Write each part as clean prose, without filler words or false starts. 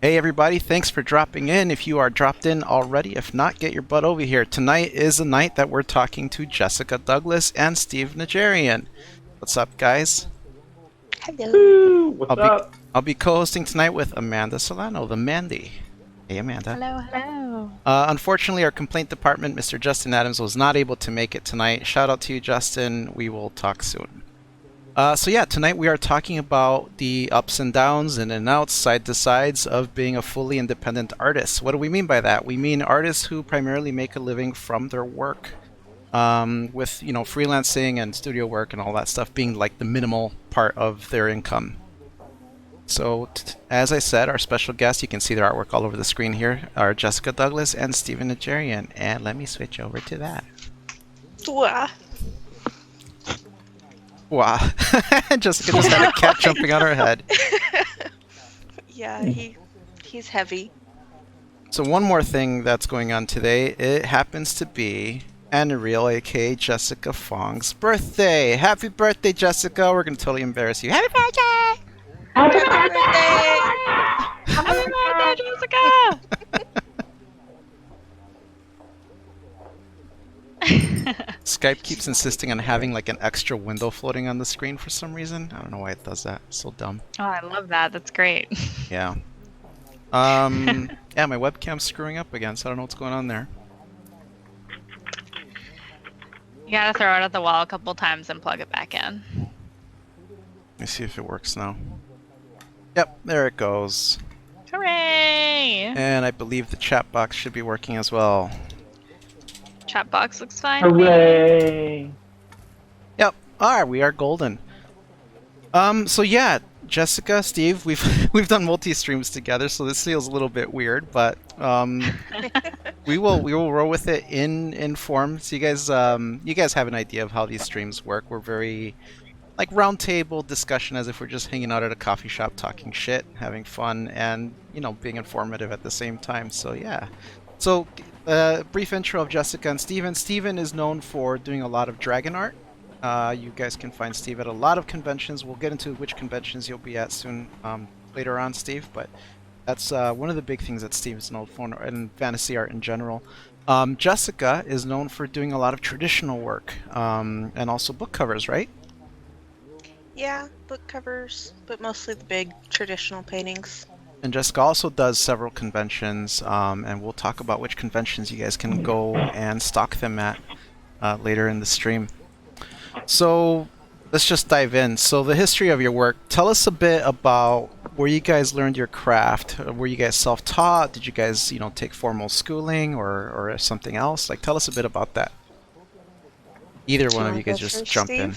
Hey everybody, thanks for dropping in. If you are dropped in already, if not, get your butt over here. Tonight is the night that we're talking to Jessica Douglas and Steve Najarian. What's up, guys? Hello. Woo! I'll What's be up? I'll be co-hosting tonight with Amanda Solano, the Mandy. Hey Amanda. Hello, hello. Unfortunately, our complaint department, Mr. Justin Adams, was not able to make it tonight. Shout out to you, Justin. We will talk soon. So yeah, tonight we are talking about the ups and downs, in and outs, side to sides of being a fully independent artist. What do we mean by that? We mean artists who primarily make a living from their work, with freelancing and studio work and all that stuff being like the minimal part of their income. So, as I said, our special guests, you can see their artwork all over the screen here, are Jessica Douglas and Stephen Najarian. And let me switch over to that. Wah. Wow. Jessica just had a cat jumping on her head. Yeah, he's heavy. So one more thing that's going on today, it happens to be Anvil, aka Jessica Fong's birthday. Happy birthday, Jessica. We're going to totally embarrass you. Happy birthday! Happy birthday! Happy birthday, Jessica! Skype keeps insisting on having like an extra window floating on the screen for some reason. I don't know why it does that. It's so dumb. Oh, I love that. That's great. Yeah. Yeah, my webcam's screwing up again, so I don't know what's going on there. You gotta throw it at the wall a couple times and plug it back in. Let me see if it works now. Yep, there it goes. Hooray! And I believe the chat box should be working as well. Chat box looks fine. Hooray! Yep. Alright, we are golden. So yeah, Jessica, Steve, we've done multi-streams together, so this feels a little bit weird, but we will roll with it in form. So you guys have an idea of how these streams work. We're very like round table discussion, as if we're just hanging out at a coffee shop talking shit, having fun, and being informative at the same time. So yeah. So brief intro of Jessica and Steven. Steven is known for doing a lot of dragon art. You guys can find Steve at a lot of conventions. We'll get into which conventions you'll be at soon, later on, Steve. But that's one of the big things that Steve is known for, and fantasy art in general. Jessica is known for doing a lot of traditional work, and also book covers, right? Yeah, book covers, but mostly the big traditional paintings. And Jessica also does several conventions, and we'll talk about which conventions you guys can go and stalk them at later in the stream. So let's just dive in. So the history of your work, tell us a bit about where you guys learned your craft. Were you guys self-taught? Did you guys, take formal schooling or something else? Like, tell us a bit about that. Either one of you guys just jump in.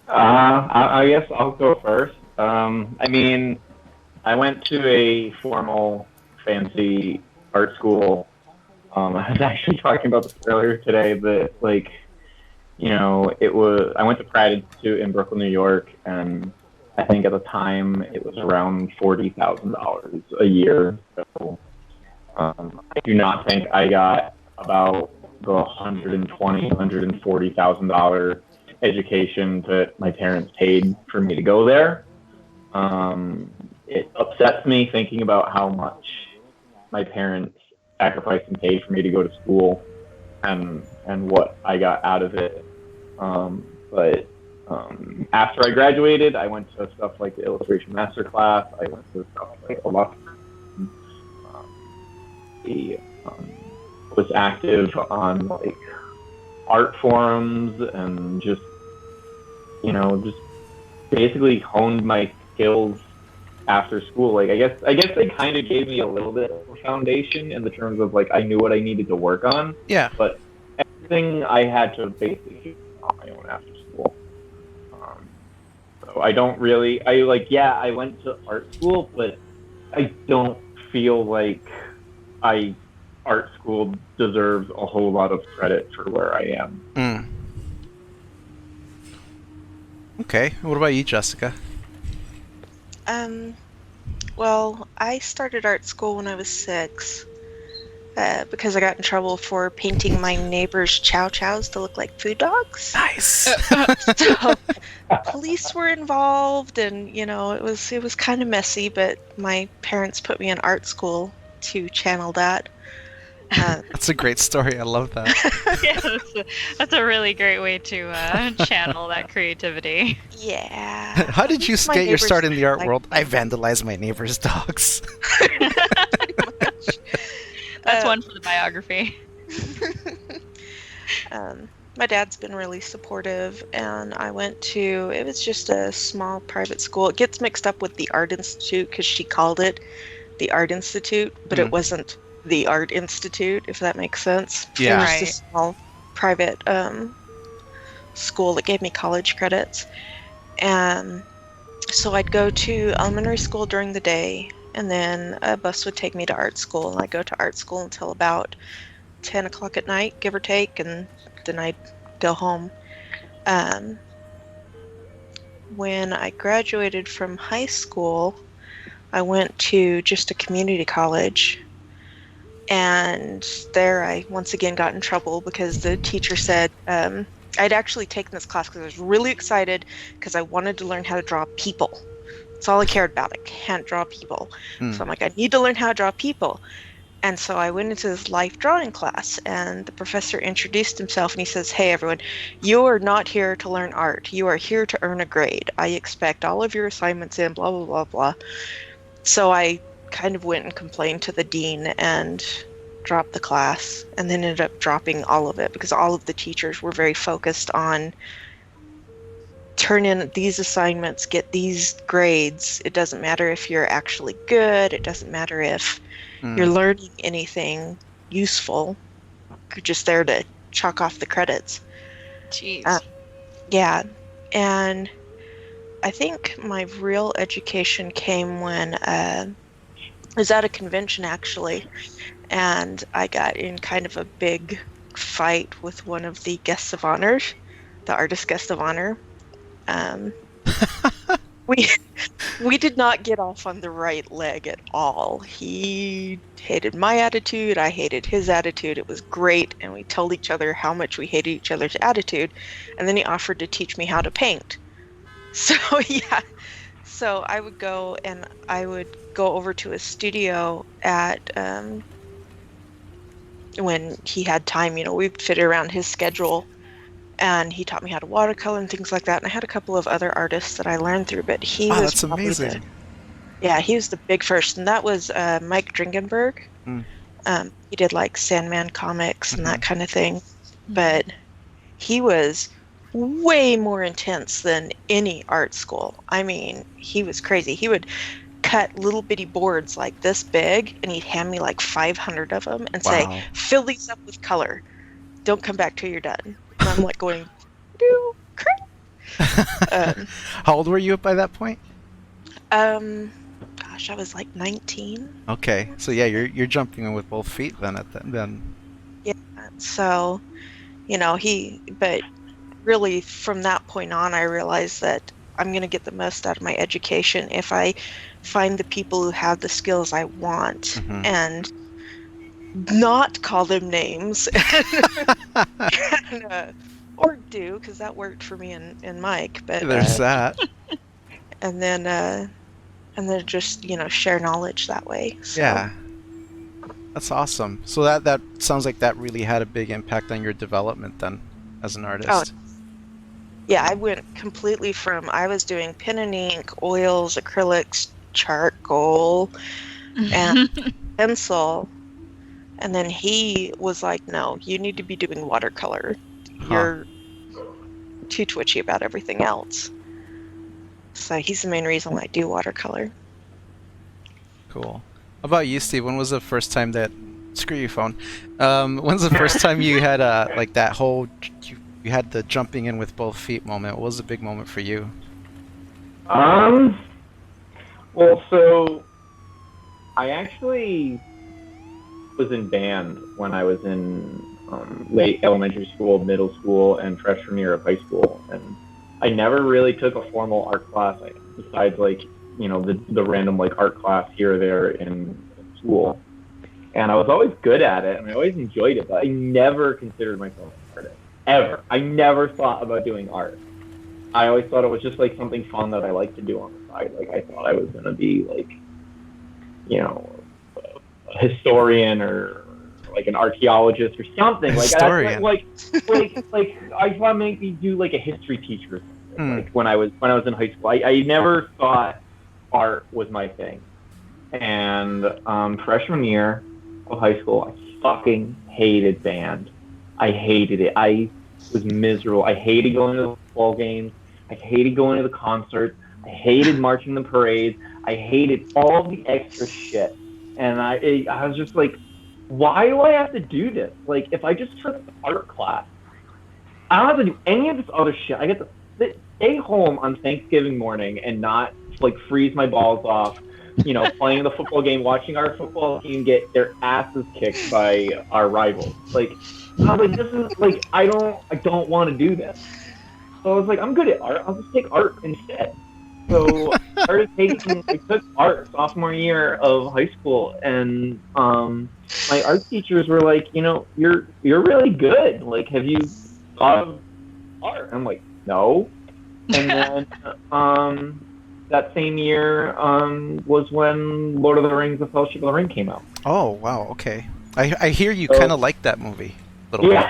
I guess I'll go first. I mean, I went to a formal fancy art school. I was actually talking about this earlier today, but I went to Pratt Institute in Brooklyn, New York, and I think at the time it was around $40,000 a year. So I do not think I got about the $140,000 education that my parents paid for me to go there. It upsets me thinking about how much my parents sacrificed and paid for me to go to school, and what I got out of it. But after I graduated, I went to stuff like the illustration masterclass. I went to stuff like a lot. Was active on like art forums and just basically honed my skills after school. Like I guess they kind of gave me a little bit of a foundation in the terms of like I knew what I needed to work on. Yeah. But everything I had to basically do on my own after school. So I don't really. I went to art school, but I don't feel like art school deserves a whole lot of credit for where I am. Okay. What about you, Jessica? Well, I started art school when I was 6. because I got in trouble for painting my neighbor's chow chows to look like food dogs. Nice. So police were involved, and it was kind of messy. But my parents put me in art school to channel that. That's a great story. I love that. Yeah, that's a really great way to channel that creativity. Yeah. How did you My get your start neighbors in the art like- world? I vandalized my neighbor's dogs. That's Uh, one for the biography. My dad's been really supportive, and it was just a small private school. It gets mixed up with the Art Institute because she called it the Art Institute, but it wasn't the Art Institute, if that makes sense. Yeah. It was Right. just a small private school that gave me college credits. And so I'd go to elementary school during the day, and then a bus would take me to art school, and I'd go to art school until about 10 o'clock at night, give or take, and then I'd go home. When I graduated from high school, I went to just a community college, and there I once again got in trouble because the teacher said I'd actually taken this class because I was really excited because I wanted to learn how to draw people. That's all I cared about. I can't draw people. So I'm like, I need to learn how to draw people. And so I went into this life drawing class, and the professor introduced himself, and he says, "Hey, everyone, you are not here to learn art. You are here to earn a grade. I expect all of your assignments in, blah, blah, blah, blah." So I kind of went and complained to the dean and dropped the class, and then ended up dropping all of it because all of the teachers were very focused on turn in these assignments, get these grades. It doesn't matter if you're actually good. It doesn't matter if you're learning anything useful. You're just there to chalk off the credits. Jeez. Yeah. And I think my real education came when I was at a convention, actually, and I got in kind of a big fight with one of the guests of honor, the artist guest of honor. We did not get off on the right leg at all. He hated my attitude, I hated his attitude. It was great, and we told each other how much we hated each other's attitude, and then he offered to teach me how to paint. So yeah, so I would go over to his studio at when he had time. We'd fit around his schedule, and he taught me how to watercolor and things like that. And I had a couple of other artists that I learned through, but he was that's probably amazing. he was the big first, and that was Mike Dringenberg. He did like Sandman comics and that kind of thing, but he was way more intense than any art school. I mean, he was crazy. He would cut little bitty boards like this big, and he'd hand me like 500 of them and say, "Fill these up with color. Don't come back till you're done." And I'm like going, "Do crap." How old were you by that point? Gosh, I was like 19. Okay, so yeah, you're jumping in with both feet then then. Yeah. So, but really from that point on, I realized that I'm going to get the most out of my education if I find the people who have the skills I want and not call them names or do, because that worked for me and Mike. But There's that. and then just share knowledge that way. So. Yeah, that's awesome. So that sounds like that really had a big impact on your development then as an artist. Oh, yeah, I went completely from, I was doing pen and ink, oils, acrylics, charcoal, and pencil. And then he was like, "No, you need to be doing watercolor. You're too twitchy about everything else." So he's the main reason why I do watercolor. Cool. How about you, Steve? When was the first time that... Screw your phone. When's the first time you had like that whole... You had the jumping in with both feet moment? What was the big moment for you? Well, so I actually was in band when I was in late elementary school, middle school, and freshman year of high school, and I never really took a formal art class besides the random like art class here or there in school. and I was always good at it, and I always enjoyed it, but I never considered myself an artist, ever. I never thought about doing art. I always thought it was just like something fun that I like to do on the side. Like I thought I was going to be like, you know, a historian or like an archaeologist or something. Like Historian. like I thought maybe do like a history teacher or something. Like when I was in high school, I never thought art was my thing. And freshman year of high school, I fucking hated band. I hated it. I was miserable. I hated going to the football games. I hated going to the concerts. I hated marching the parades. I hated all the extra shit. And I was just like, why do I have to do this? Like, if I just took art class, I don't have to do any of this other shit. I get to stay home on Thanksgiving morning and not like freeze my balls off, you know, playing the football game, watching our football team get their asses kicked by our rivals. Like, I was like, this is like, I don't want to do this. So I was like, I'm good at art. I'll just take art instead. So I took art sophomore year of high school, and my art teachers were like, you know, you're really good. Like, have you thought of art? I'm like, no. And then that same year was when Lord of the Rings: The Fellowship of the Ring came out. Oh, wow, okay. I hear you kind of like that movie a little bit.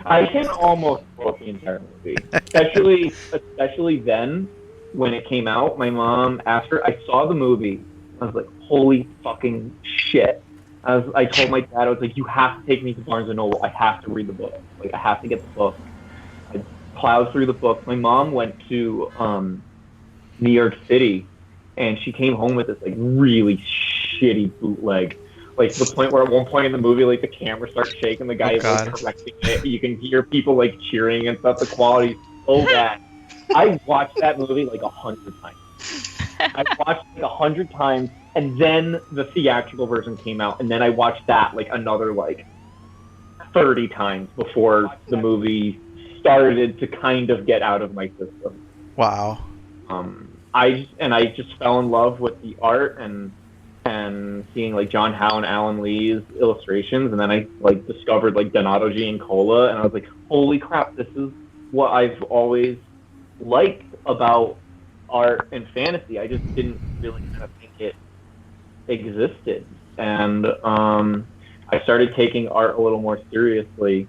I can almost quote the entire movie, especially then when it came out. My mom, after I saw the movie, I was like, holy fucking shit. I told my dad, I was like, you have to take me to Barnes & Noble. I have to read the book. Like, I have to get the book. I plowed through the book. My mom went to New York City, and she came home with this, like, really shitty bootleg. Like, to the point where at one point in the movie, like, the camera starts shaking, the guy is, like, correcting it. You can hear people, like, cheering and stuff. The quality's so bad. I watched that movie, like, 100 times. I watched it, like, 100 times, and then the theatrical version came out, and then I watched that, like, another, like, 30 times before the movie started to kind of get out of my system. Wow. I just fell in love with the art and seeing like John Howe and Alan Lee's illustrations, and then I like discovered like Donato Giancola, and I was like, holy crap, this is what I've always liked about art and fantasy. I just didn't really kind of think it existed, and I started taking art a little more seriously.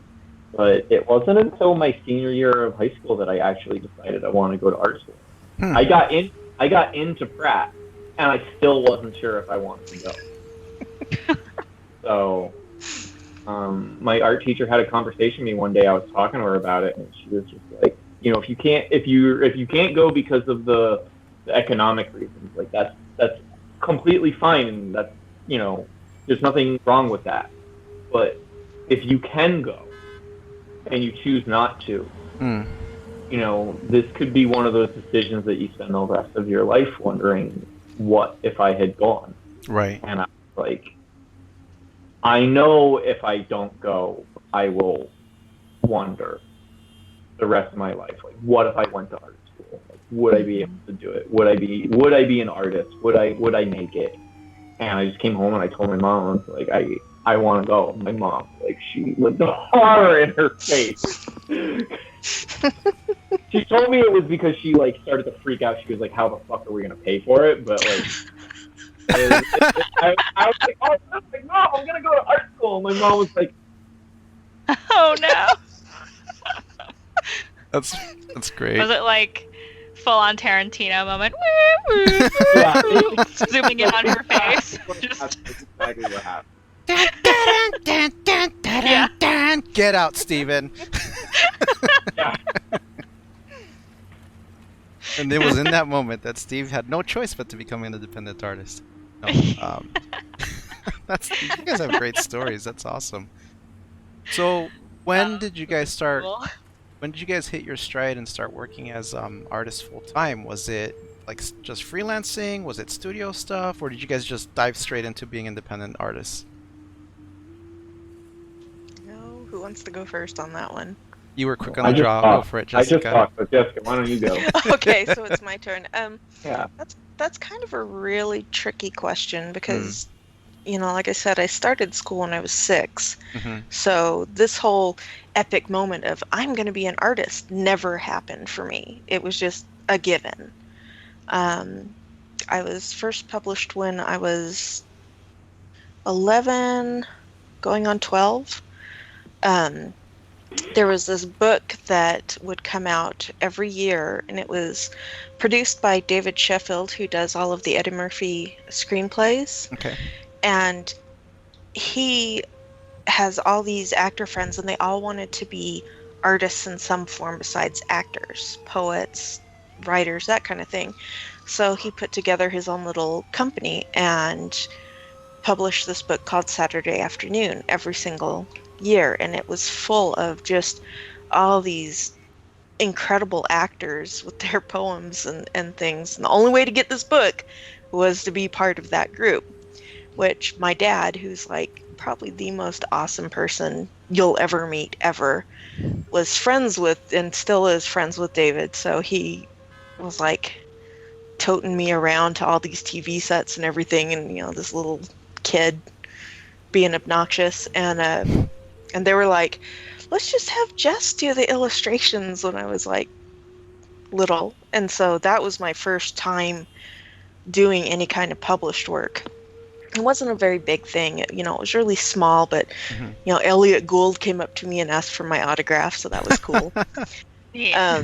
But it wasn't until my senior year of high school that I actually decided I wanted to go to art school. I got into Pratt, and I still wasn't sure if I wanted to go. So, my art teacher had a conversation with me one day. I was talking to her about it, and she was just like, you know, if you can't go because of the economic reasons, like that's completely fine, and that's, you know, there's nothing wrong with that. But if you can go and you choose not to, you know, this could be one of those decisions that you spend the rest of your life wondering, what if I had gone? Right. And I was like, I know if I don't go, I will wonder the rest of my life. Like, what if I went to art school? Like, would I be able to do it? Would I be an artist? Would I make it? And I just came home and I told my mom, I was like, I want to go. My mom, like, she with the horror in her face. She told me it was because she like started to freak out. She was like, "How the fuck are we gonna pay for it?" But like, I was like, "Oh, like, Mom, I'm gonna go to art school." My mom was like, Oh no. That's great. Was it like full on Tarantino moment? "Yeah." Zooming in on her face. Just That's exactly what happened. Get out, Steven. Yeah. And it was in that moment that Steve had no choice but to become an independent artist. No, you guys have great stories. That's awesome. So, when did you guys start? cool. When did you guys hit your stride and start working as artists full time? Was it like just freelancing? Was it studio stuff, or did you guys just dive straight into being independent artists? No, who wants to go first on that one? You were quick on the draw. Go for it, I just Jessica. talked, but Jessica, why don't you go? Okay, so it's my turn. Yeah. That's kind of a really tricky question because, like I said, I started school when I was 6. Hmm. So this whole epic moment of I'm going to be an artist never happened for me. It was just a given. Um, I was first published when I was 11, going on 12. Um, there was this book that would come out every year, and it was produced by David Sheffield, who does all of the Eddie Murphy screenplays. Okay. And he has all these actor friends, and they all wanted to be artists in some form besides actors, poets, writers, that kind of thing. So he put together his own little company and published this book called Saturday Afternoon every single year. And it was full of just all these incredible actors with their poems and things. And the only way to get this book was to be part of that group, which my dad, who's like probably the most awesome person you'll ever meet ever, was friends with and still is friends with David. So he was like toting me around to all these TV sets and everything, and this little kid being obnoxious, and they were like, let's just have Jess do the illustrations when I was like little. And so that was my first time doing any kind of published work. It wasn't a very big thing, it was really small, but Hmm. Elliot Gould came up to me and asked for my autograph, so that was cool. Yeah.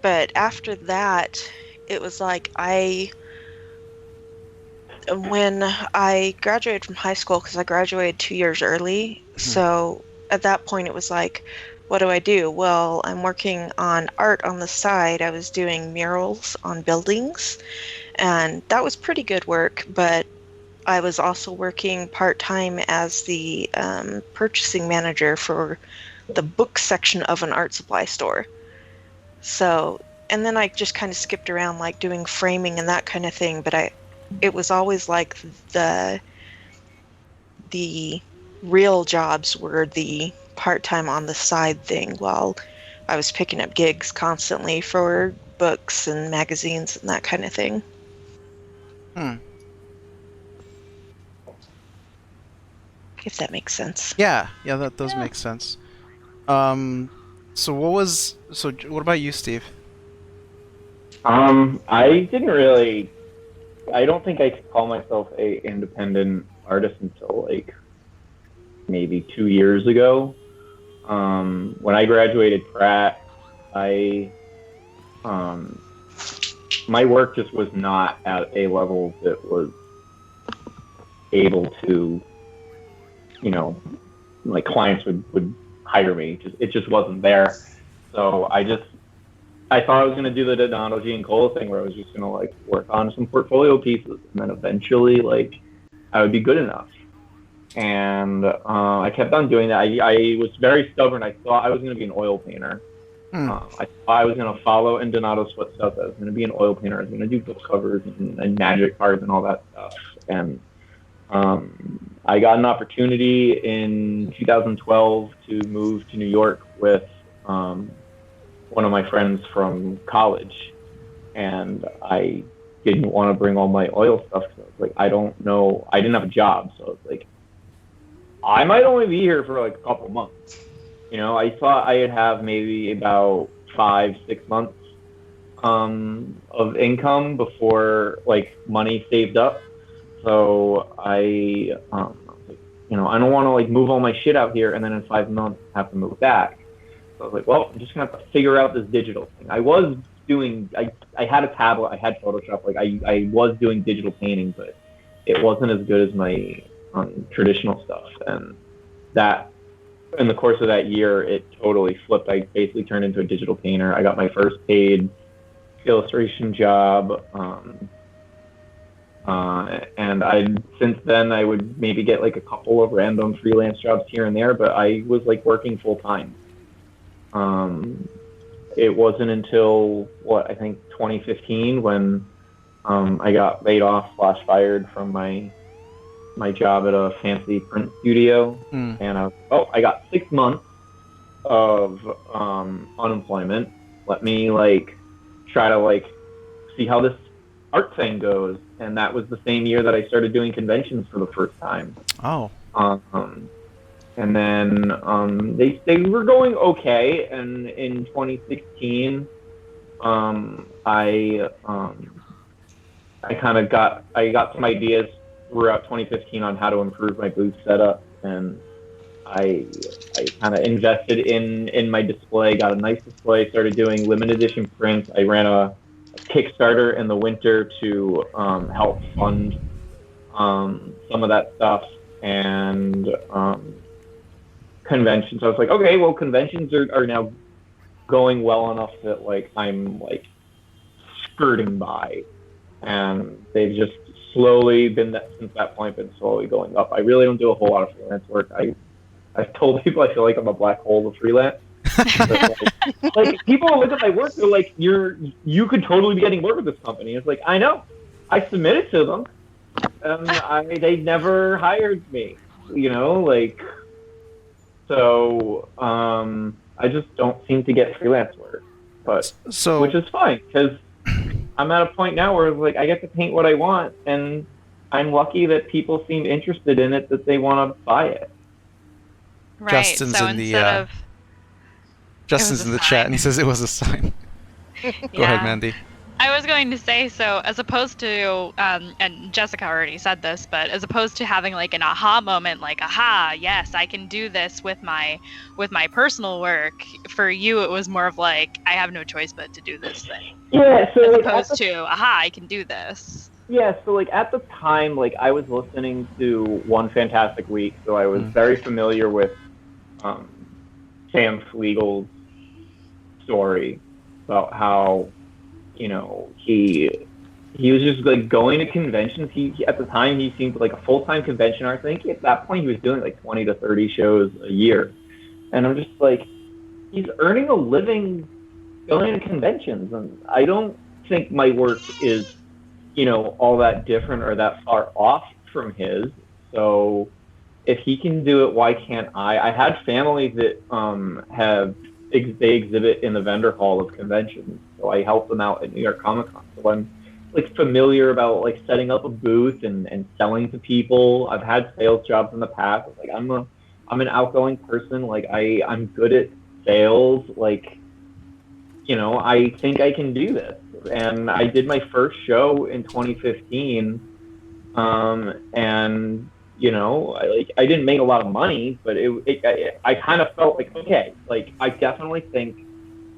But after that, it was like when I graduated from high school, because I graduated 2 years early, so at that point it was like, what do I do? Well, I'm working on art on the side. I was doing murals on buildings, and that was pretty good work, but I was also working part-time as the purchasing manager for the book section of an art supply store. So, and then I just kind of skipped around like doing framing and that kind of thing, but it was always like the real jobs were the part-time on the side thing while I was picking up gigs constantly for books and magazines and that kind of thing. Hmm. If that makes sense. Yeah, that does make sense. So what about you, Steve? I didn't really. I don't think I could call myself a independent artist until like maybe 2 years ago. When I graduated Pratt, I my work just was not at a level that was able to, like clients would hire me. It just wasn't there. So I thought I was going to do the Donato Giancola thing where I was just going to like work on some portfolio pieces and then eventually like I would be good enough. And I kept on doing that. I was very stubborn. I thought I was going to be an oil painter. I thought I was going to follow in Donato's footsteps. I was going to be an oil painter. I was going to do book covers and magic cards and all that stuff. And I got an opportunity in 2012 to move to New York with one of my friends from college, and I didn't want to bring all my oil stuff. So I was like, I don't know. I didn't have a job, so I was like, I might only be here for like a couple months. I thought I'd have maybe about 5-6 months of income before like money saved up. So I don't want to like move all my shit out here and then in 5 months have to move back. So I was like, well, I'm just gonna have to figure out this digital thing. I was doing, I had a tablet, I had Photoshop, like I was doing digital painting, but it wasn't as good as my traditional stuff. And that, in the course of that year, it totally flipped. I basically turned into a digital painter. I got my first paid illustration job. And since then I would maybe get like a couple of random freelance jobs here and there, but I was like working full time. It wasn't until I think 2015 when I got laid off / fired from my job at a fancy print studio, and I got 6 months of unemployment. Let me like try to like see how this art thing goes, and that was the same year that I started doing conventions for the first time. Oh. And then they were going okay, and in 2016, I got some ideas throughout 2015 on how to improve my booth setup, and I kind of invested in my display, got a nice display, started doing limited edition prints. I ran a Kickstarter in the winter to help fund some of that stuff, and conventions. I was like, okay, well, conventions are now going well enough that like I'm like skirting by, and they've just slowly been since that point been slowly going up. I really don't do a whole lot of freelance work. I've told people I feel like I'm a black hole of freelance. Like people look at my work, they're like, you could totally be getting work with this company. It's like, I know, I submitted to them, and they never hired me. You know, like, so I just don't seem to get freelance work, but which is fine because I'm at a point now where like I get to paint what I want, and I'm lucky that people seem interested in it, that they want to buy it. Right. Justin's so in the instead of Justin's in the chat, and he says it was a sign. Go ahead, Mandy. I was going to say, so as opposed to, and Jessica already said this, but as opposed to having like an aha moment, like, aha, yes, I can do this with my personal work, for you it was more of like, I have no choice but to do this thing. Yeah, so as like, opposed to, aha, I can do this. Yeah, so like at the time, like I was listening to One Fantastic Week, so I was very familiar with Sam Fliegel's story about how, you know, he was just like going to conventions. He at the time he seemed like a full-time convention artist. I think at that point he was doing like 20 to 30 shows a year, and I'm just like, he's earning a living going to conventions, and I don't think my work is, you know, all that different or that far off from his. So if he can do it, why can't I? I had family that they exhibit in the vendor hall of conventions, so I help them out at New York Comic Con. So I'm like familiar about like setting up a booth and selling to people. I've had sales jobs in the past. Like I'm an outgoing person. Like I'm good at sales. Like, you know, I think I can do this. And I did my first show in 2015, and you know, I didn't make a lot of money, but I kind of felt like, okay, like I definitely think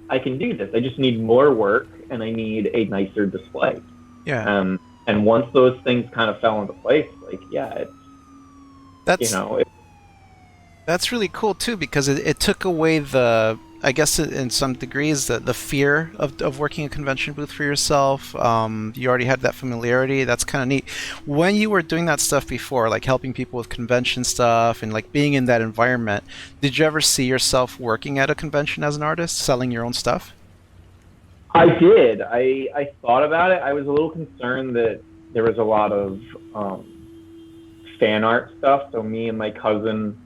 I can do this. I just need more work, and I need a nicer display. Yeah. And once those things kind of fell into place, like, yeah, that's really cool too, because it took away the, I guess in some degrees, the fear of working a convention booth for yourself. You already had that familiarity. That's kind of neat. When you were doing that stuff before, like helping people with convention stuff and like being in that environment, did you ever see yourself working at a convention as an artist, selling your own stuff? I did. I thought about it. I was a little concerned that there was a lot of fan art stuff. So me and my cousin,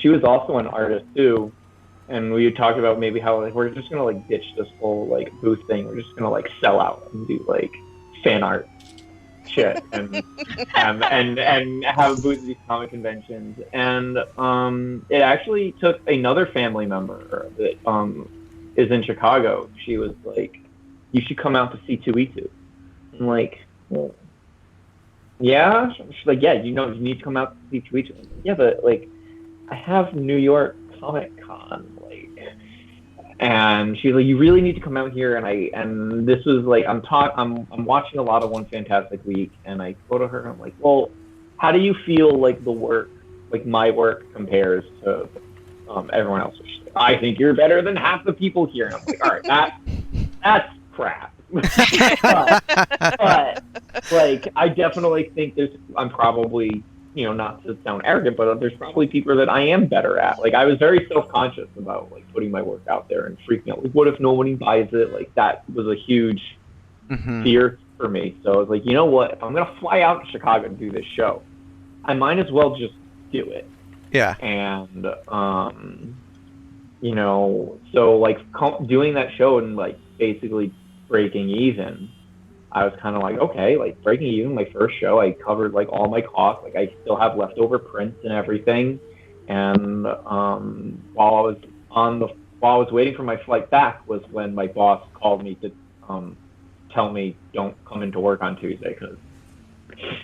she was also an artist too. And we talked about maybe how like we're just gonna like ditch this whole like booth thing. We're just gonna like sell out and do like fan art shit and have a booth at these comic conventions. And it actually took another family member that is in Chicago. She was like, "You should come out to C2E2." I'm like, well, yeah. She's like, "Yeah, you know, you need to come out to C2E2." I'm like, yeah, but like, I have New York Comic Con, like, and she's like, you really need to come out here. And this was like, I'm watching a lot of One Fantastic Week, and I go to her and I'm like, well, how do you feel like the work, like my work compares to everyone else? Like, I think you're better than half the people here. And I'm like, all right, that's crap. but like, I definitely think I'm probably, you know, not to sound arrogant, but there's probably people that I am better at. Like, I was very self-conscious about like putting my work out there and freaking out. Like, what if nobody buys it? Like, that was a huge fear for me. So I was like, you know what? If I'm gonna fly out to Chicago and do this show, I might as well just do it. Yeah. And you know, so like doing that show and like basically breaking even I was kind of like, okay, like breaking even my first show, I covered like all my costs. Like I still have leftover prints and everything. And while I was waiting for my flight back was when my boss called me to tell me don't come into work on Tuesday because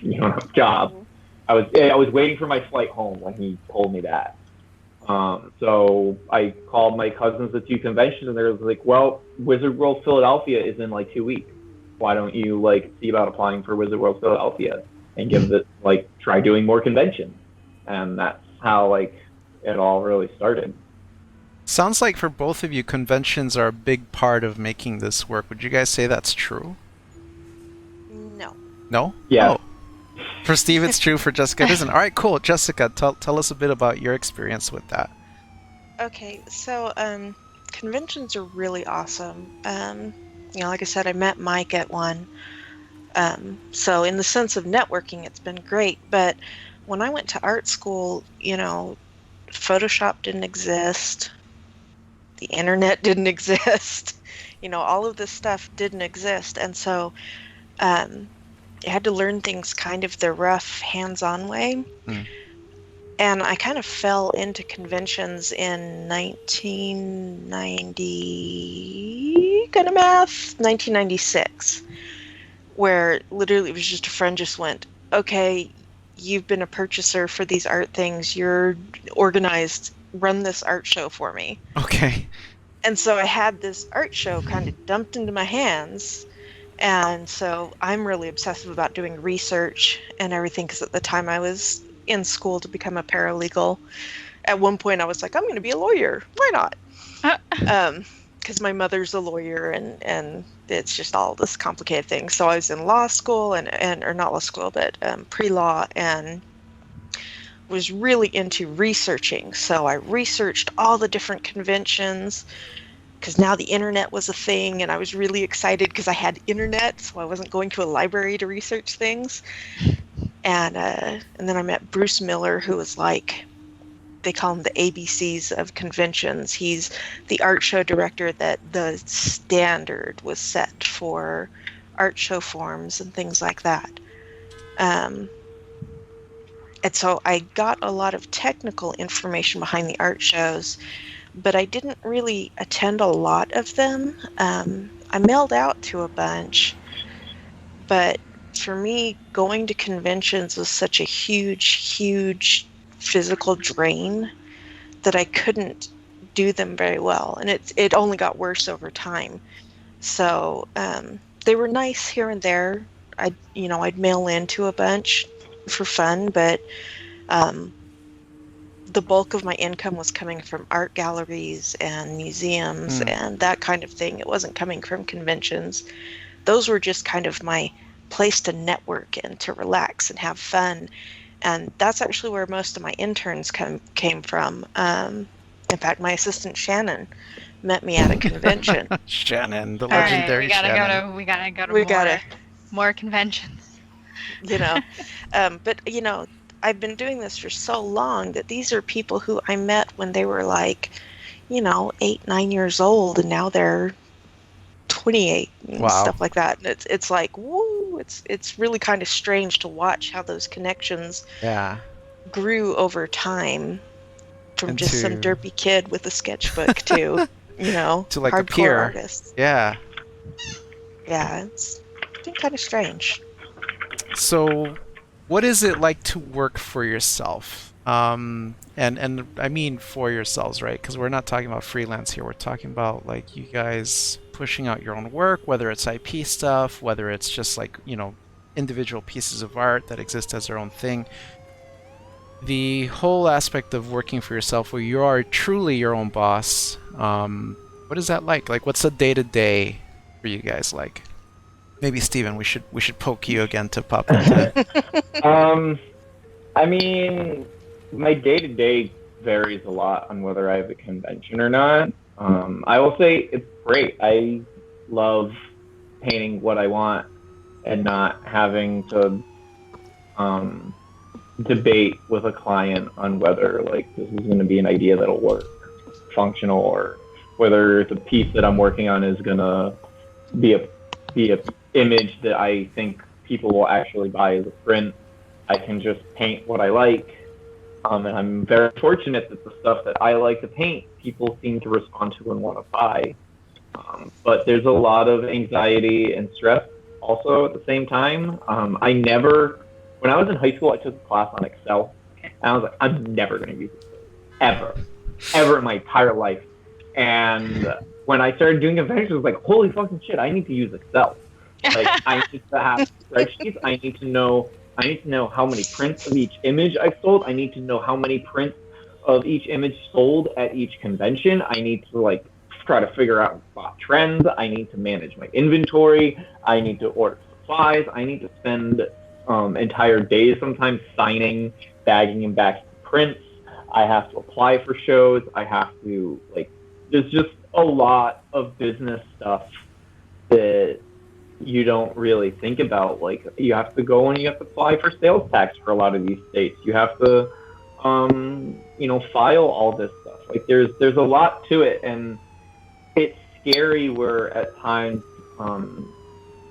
you don't have a job. I was waiting for my flight home when he told me that. So I called my cousins at two conventions, and they were like, "Well, Wizard World Philadelphia is in like 2 weeks. Why don't you like see about applying for Wizard World Philadelphia and give it like try doing more conventions?" And that's how like it all really started. Sounds like for both of you, conventions are a big part of making this work. Would you guys say that's true? No. No? Yeah. Oh. For Steve, it's true. For Jessica, it isn't. All right, cool. Jessica, tell us a bit about your experience with that. Okay, so conventions are really awesome. Like I said, I met Mike at one. So in the sense of networking, it's been great. But when I went to art school, Photoshop didn't exist. The internet didn't exist. All of this stuff didn't exist. And so I had to learn things kind of the rough, hands-on way. And I kind of fell into conventions in 1996, where literally it was just a friend just went, okay, you've been a purchaser for these art things, you're organized, run this art show for me. Okay. And so I had this art show kind of dumped into my hands. And so I'm really obsessive about doing research and everything, because at the time I was in school to become a paralegal. At one point I was like, I'm going to be a lawyer. Why not? Because my mother's a lawyer, and it's just all this complicated thing. So I was in law school or not law school, but pre-law, and was really into researching. So I researched all the different conventions, because now the internet was a thing, and I was really excited because I had internet, so I wasn't going to a library to research things. And then I met Bruce Miller, who was like, they call him the ABCs of conventions. He's the art show director that the standard was set for art show forms and things like that. And so I got a lot of technical information behind the art shows, but I didn't really attend a lot of them. I mailed out to a bunch, but for me, going to conventions was such a huge physical drain that I couldn't do them very well, and it only got worse over time. So they were nice here and there. I'd mail into a bunch for fun, but the bulk of my income was coming from art galleries and museums and that kind of thing. It wasn't coming from conventions. Those were just kind of my place to network and to relax and have fun. And that's actually where most of my interns came from. In fact, my assistant Shannon met me at a convention. Shannon, the All right, legendary Shannon. we gotta go to more conventions. But I've been doing this for so long that these are people who I met when they were like, 8, 9 years old, and now they're 28 and Wow. stuff like that. And it's like, woo! It's really kind of strange to watch how those connections grew over time, from just some derpy kid with a sketchbook to to like a hardcore peer artists. Yeah. It's been kind of strange. So, what is it like to work for yourself? And I mean for yourselves, right? Because we're not talking about freelance here. We're talking about like you guys pushing out your own work, whether it's IP stuff, whether it's just like, individual pieces of art that exist as their own thing. The whole aspect of working for yourself, where you are truly your own boss, what is that like? Like, what's a day-to-day for you guys like? Maybe Steven, we should poke you again to pop into. I mean, my day-to-day varies a lot on whether I have a convention or not. I will say it's great. I love painting what I want and not having to debate with a client on whether like this is going to be an idea that'll work, functional, or whether the piece that I'm working on is going to be a image that I think people will actually buy as a print. I can just paint what I like. And I'm very fortunate that the stuff that I like to paint, people seem to respond to and want to buy. But there's a lot of anxiety and stress also at the same time. When I was in high school, I took a class on Excel. And I was like, I'm never going to use Excel. Ever in my entire life. And when I started doing conventions, I was like, holy fucking shit, I need to use Excel. Like, I need to have spreadsheets. I need to know how many prints of each image I've sold. I need to know how many prints of each image sold at each convention. I need to like try to figure out spot trends. I need to manage my inventory. I need to order supplies. I need to spend entire days sometimes signing, bagging, and backing prints. I have to apply for shows. I have to there's just a lot of business stuff that you don't really think about. Like, you have to go and you have to apply for sales tax for a lot of these states. You have to, file all this stuff. Like, there's a lot to it, and it's scary where at times,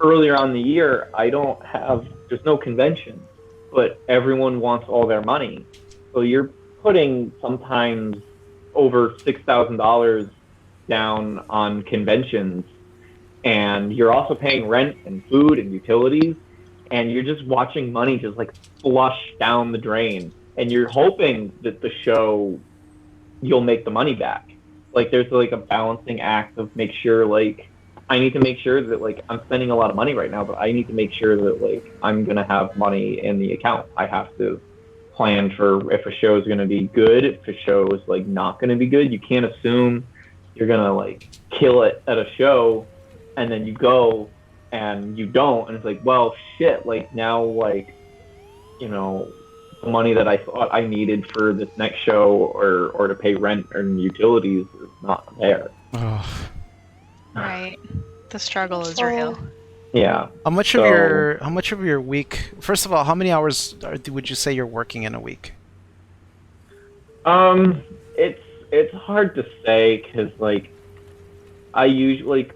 earlier on in the year, there's no convention, but everyone wants all their money. So you're putting sometimes over $6,000 down on conventions, and you're also paying rent and food and utilities, and you're just watching money just like flush down the drain, and you're hoping that the show you'll make the money back. Like, there's like a balancing act of I need to make sure that I'm spending a lot of money right now, but I need to make sure that I'm gonna have money in the account. I have to plan for if a show is gonna be good, if a show is not gonna be good. You can't assume you're gonna kill it at a show and then you go and you don't, and it's like, well, shit, now the money that I thought I needed for this next show or to pay rent and utilities is not there. Oh. Right. The struggle is real. Yeah. How much of your week? First of all, how many hours would you say you're working in a week? It's hard to say because I usually,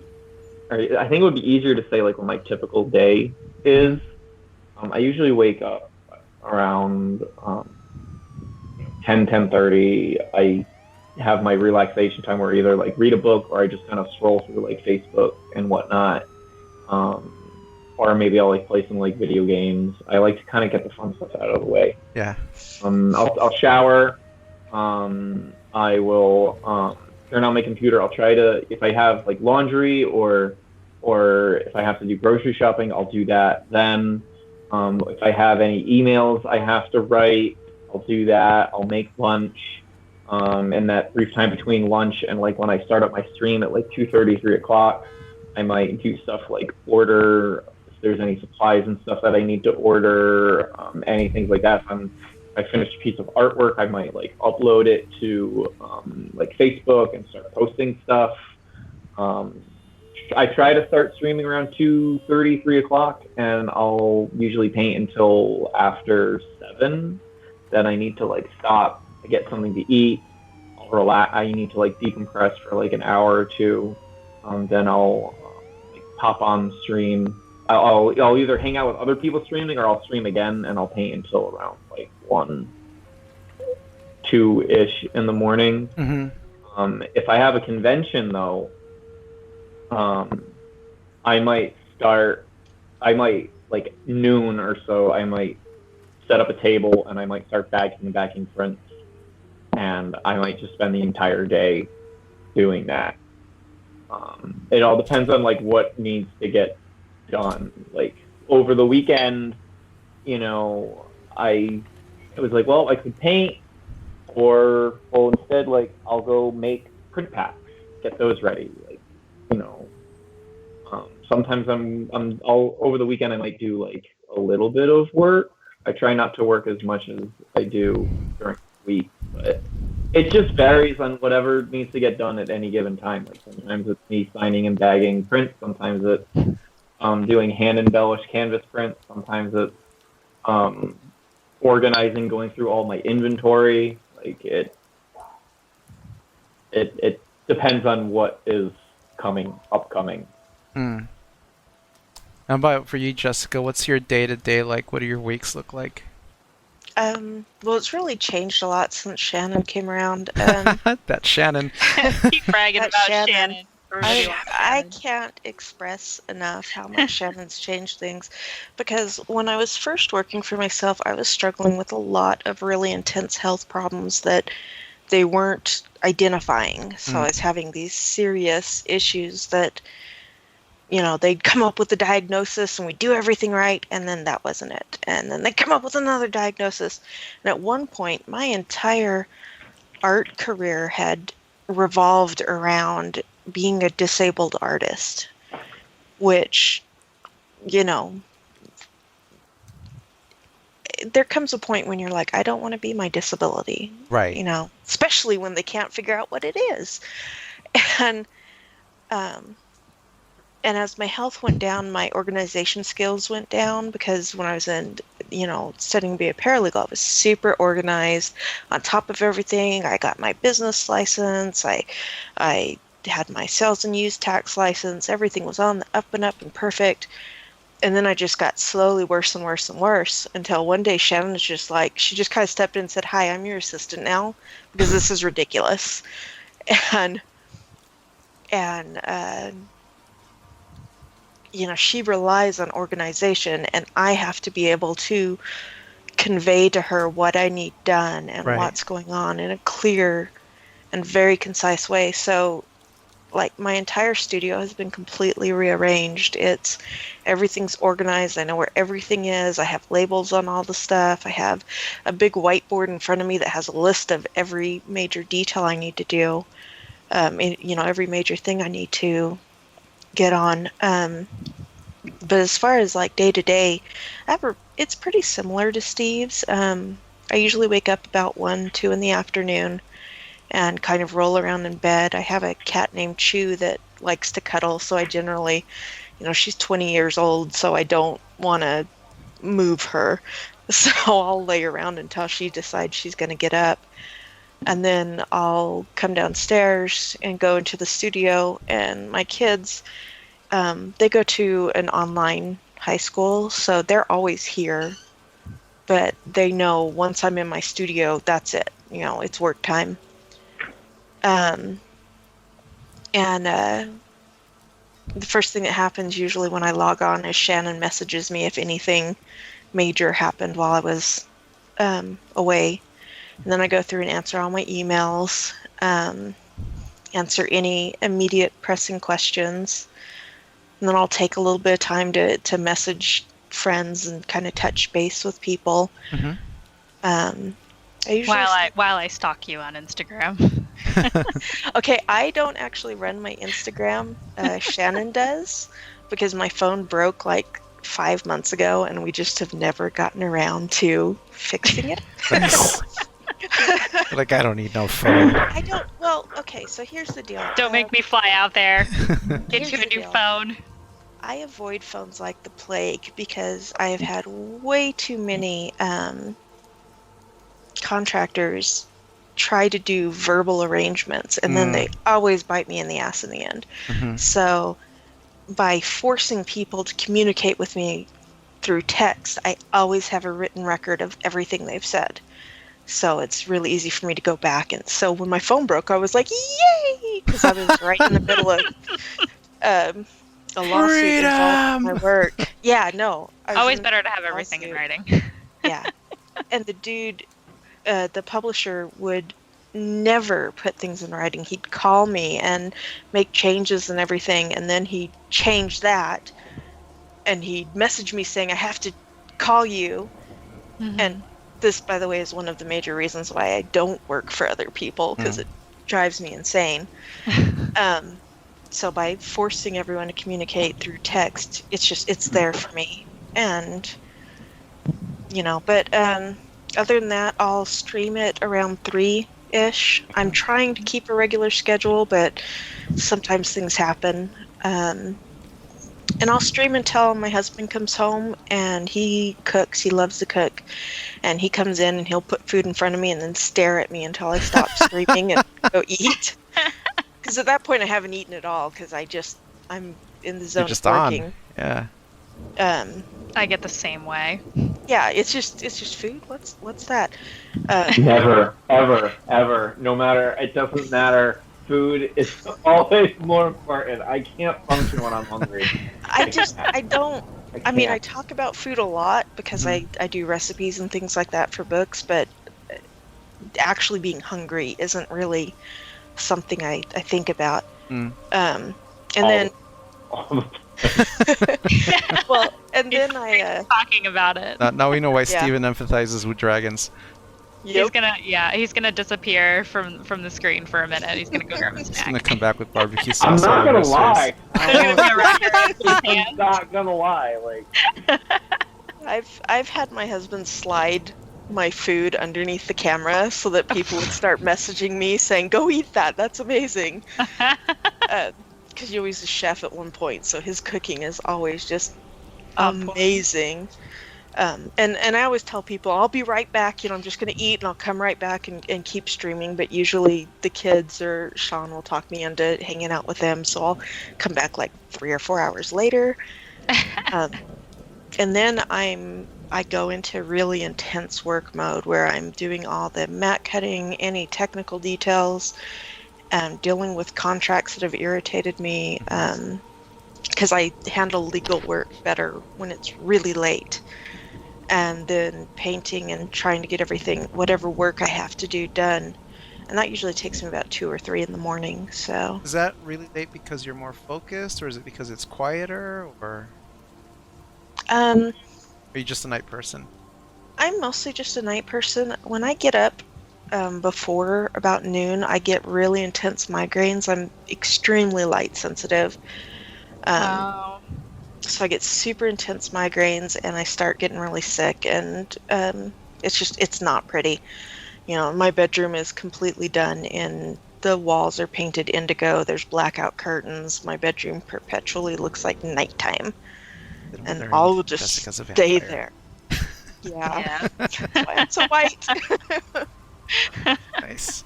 I think it would be easier to say what my typical day is. I usually wake up around 10:30. I have my relaxation time where I either read a book or I just kind of scroll through Facebook and whatnot. Or maybe I'll play some video games. I like to kind of get the fun stuff out of the way. Yeah. I'll shower. I will turn on my computer. I'll try to, if I have laundry or if I have to do grocery shopping, I'll do that then. If I have any emails I have to write, I'll do that. I'll make lunch. In that brief time between lunch and when I start up my stream at 2:30, 3 o'clock, I might do stuff order if there's any supplies and stuff that I need to order, anything like that. If I finish a piece of artwork, I might upload it to Facebook and start posting stuff. I try to start streaming around 2:30, 3 o'clock, and I'll usually paint until after 7. Then I need to stop, get something to eat, I'll relax. I need to decompress for an hour or two. Then I'll pop on stream. I'll either hang out with other people streaming or I'll stream again, and I'll paint until around 1, 2-ish in the morning. Mm-hmm. If I have a convention though, I might noon or so, I might set up a table and I might start backing prints, and I might just spend the entire day doing that. It all depends on what needs to get done. Over the weekend, I was well, I could paint, or instead I'll go make print packs, get those ready. Sometimes I'll over the weekend I might do a little bit of work. I try not to work as much as I do during the week, but it just varies on whatever needs to get done at any given time. Sometimes it's me signing and bagging prints. Sometimes it's doing hand embellished canvas prints. Sometimes it's organizing, going through all my inventory. It depends on what is upcoming. How about for you, Jessica? What's your day-to-day like? What do your weeks look like? Well, it's really changed a lot since Shannon came around. That Shannon. Keep bragging That's about Shannon. Shannon. Everybody loves I Shannon. can't express enough how much Shannon's changed things, because when I was first working for myself, I was struggling with a lot of really intense health problems that they weren't identifying. So I was having these serious issues that, they'd come up with a diagnosis and we'd do everything right, and then that wasn't it. And then they'd come up with another diagnosis. And at one point, my entire art career had revolved around being a disabled artist, which, there comes a point when you're like, I don't want to be my disability, Right. especially when they can't figure out what it is. And, and as my health went down, my organization skills went down, because when I was in, studying to be a paralegal, I was super organized on top of everything. I got my business license. I had my sales and use tax license. Everything was on the up and up and perfect. And then I just got slowly worse and worse and worse, until one day Shannon was just like, she just kind of stepped in and said, "Hi, I'm your assistant now, because this is ridiculous." And, she relies on organization, and I have to be able to convey to her what I need done and Right. what's going on in a clear and very concise way. So, like, my entire studio has been completely rearranged. Everything's organized. I know where everything is. I have labels on all the stuff. I have a big whiteboard in front of me that has a list of every major detail I need to do. Every major thing I need to get on. But as far as like day to day, it's pretty similar to Steve's. I usually wake up about 1, 2 in the afternoon and kind of roll around in bed. I have a cat named Chew that likes to cuddle, so I generally, she's 20 years old, so I don't want to move her. So I'll lay around until she decides she's going to get up. And then I'll come downstairs and go into the studio, and my kids, they go to an online high school, so they're always here. But they know once I'm in my studio, that's it. It's work time. And the first thing that happens usually when I log on is Shannon messages me if anything major happened while I was away. And then I go through and answer all my emails, answer any immediate pressing questions. And then I'll take a little bit of time to message friends and kind of touch base with people. Mm-hmm. I usually while I stalk you on Instagram. Okay, I don't actually run my Instagram. Shannon does, because my phone broke like 5 months ago, and we just have never gotten around to fixing it. Like, I don't need no phone. I don't. Well, okay, so here's the deal. Don't make me fly out there. Get Here's you a the new deal. phone. I avoid phones like the plague, because I have had way too many contractors try to do verbal arrangements, and then they always bite me in the ass in the end. Mm-hmm. So by forcing people to communicate with me through text, I always have a written record of everything they've said. So it's really easy for me to go back. And so when my phone broke, I was like, yay! Because I was right in the middle of a lawsuit involving my work. Yeah, no. Always better to have everything in writing. Yeah. And the dude, the publisher, would never put things in writing. He'd call me and make changes and everything, and then he'd change that, and he'd message me saying, I have to call you. Mm-hmm. And this, by the way, is one of the major reasons why I don't work for other people, because it drives me insane. So by forcing everyone to communicate through text, it's there for me. And, but other than that, I'll stream it around 3-ish. I'm trying to keep a regular schedule, but sometimes things happen. And I'll stream until my husband comes home, and he cooks. He loves to cook. And he comes in and he'll put food in front of me and then stare at me until I stop streaming and go eat. Because at that point I haven't eaten at all, because I'm in the zone You're just of working. on. Yeah. I get the same way. Yeah, it's just food. What's that? Never, ever, ever. No matter. It doesn't matter. Food is always more important. I can't function when I'm hungry. I don't. I mean, I can't. talk about food a lot because I do recipes and things like that for books, but actually being hungry isn't really something I think about. Mm. And then, well, and He's then I, talking about it. Now we know why Yeah. Steven empathizes with dragons. He's gonna disappear from the screen for a minute. He's gonna go grab a He's snack. gonna come back with barbecue I'm sauce. all not over gonna his lie. face. There's gonna be a racket in his I'm hand. not gonna lie. Like, I've had my husband slide my food underneath the camera so that people would start messaging me saying, "Go eat that. That's amazing." Because he was a chef at one point, so his cooking is always just amazing. And I always tell people, I'll be right back. I'm just going to eat and I'll come right back and keep streaming. But usually the kids or Sean will talk me into hanging out with them. So I'll come back like 3 or 4 hours later. And then I go into really intense work mode where I'm doing all the mat cutting, any technical details, dealing with contracts that have irritated me, because I handle legal work better when it's really late. And then painting and trying to get everything, whatever work I have to do, done. And that usually takes me about 2 or 3 in the morning. So Is that really late because you're more focused, or is it because it's quieter, or are you just a night person? I'm mostly just a night person. When I get up before about noon, I get really intense migraines. I'm extremely light sensitive. Wow. So I get super intense migraines and I start getting really sick, and it's not pretty. My bedroom is completely done and the walls are painted indigo. There's blackout curtains. My bedroom perpetually looks like nighttime. Little And learned all will just Jessica's a stay vampire. there. Yeah. Yeah. That's why I'm so white. Nice.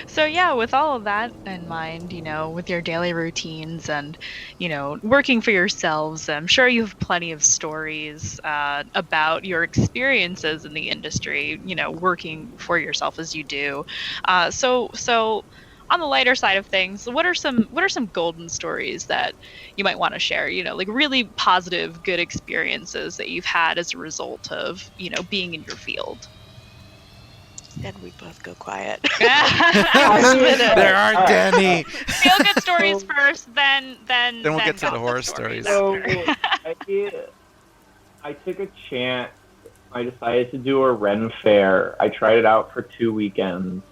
So yeah, with all of that in mind, with your daily routines and, working for yourselves, I'm sure you have plenty of stories about your experiences in the industry, working for yourself as you do. So on the lighter side of things, what are some golden stories that you might want to share? Like really positive, good experiences that you've had as a result of, being in your field. And we both go quiet. There are Danny. Feel good stories first, then Then we'll get to the gossip horror stories. so after. I took a chance. I decided to do a Ren fair. I tried it out for 2 weekends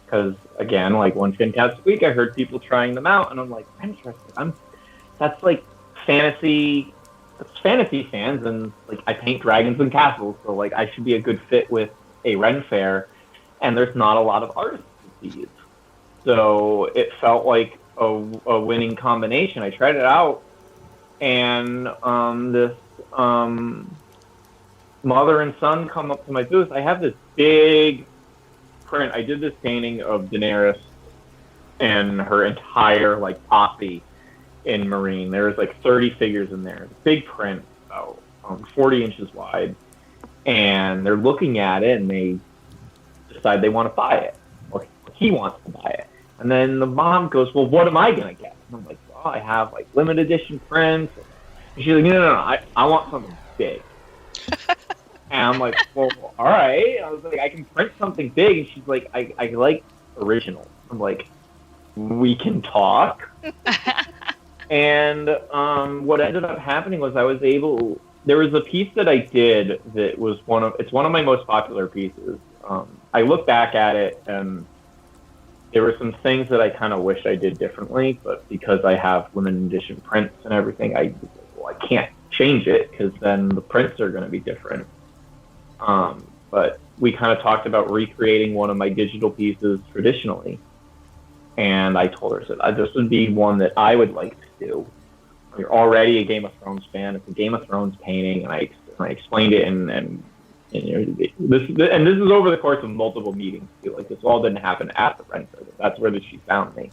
because, again, like one fantastic week, I heard people trying them out, and I'm like, I'm interested. That's like fantasy. It's fantasy fans, and like I paint dragons and castles, so like I should be a good fit with a Ren fair. And there's not a lot of artists with these. So it felt like a winning combination. I tried it out, and this mother and son come up to my booth. I have this big print. I did this painting of Daenerys and her entire like posse in Marine. There was like 30 figures in there. Big print, about 40 inches wide. And they're looking at it, and they decide they want to buy it, or he wants to buy it. And then the mom goes, well, what am I going to get? And I'm like, well, I have like limited edition prints. And she's like, no, I want something big. And I'm like, well, all right. I was like, I can print something big. And she's like, I like original. I'm like, we can talk. And what ended up happening was there was a piece that I did that was one of my most popular pieces. I look back at it, and there were some things that I kind of wish I did differently, but because I have limited edition prints and everything, I can't change it because then the prints are going to be different. But we kind of talked about recreating one of my digital pieces traditionally, and I told her that this would be one that I would like to do. You're already a Game of Thrones fan. It's a Game of Thrones painting, and I explained it, and this is over the course of multiple meetings too. Like this all didn't happen at the Ren Fair. That's where she found me,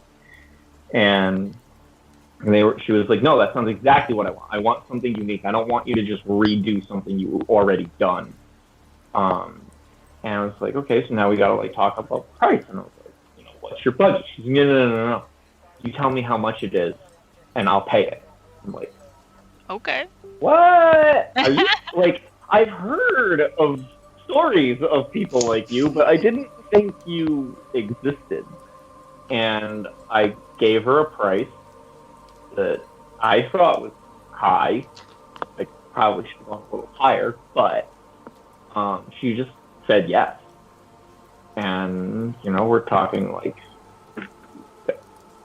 and And she was like, no, that sounds exactly what I want. I want something unique. I don't want you to just redo something you've already done. And I was like, okay, so now we gotta like talk about price. And I was like, what's your budget? She's like, no. You tell me how much it is, and I'll pay it. I'm like, Okay. what? Are you like? I've heard of stories of people like you, but I didn't think you existed. And I gave her a price that I thought was high. I probably should have gone a little higher, but she just said yes. And we're talking like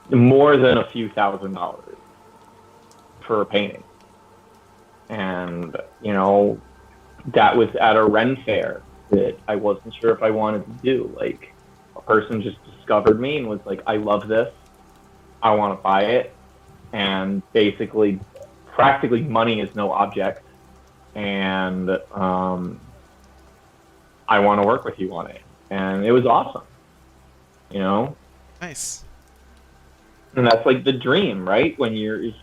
more than a few $1,000s for a painting. And that was at a Ren fair that I wasn't sure if I wanted to do. Like, a person just discovered me and was like, I love this, I want to buy it. And basically, practically money is no object, and I want to work with you on it. And it was awesome, Nice. And that's like the dream, right? When you're, if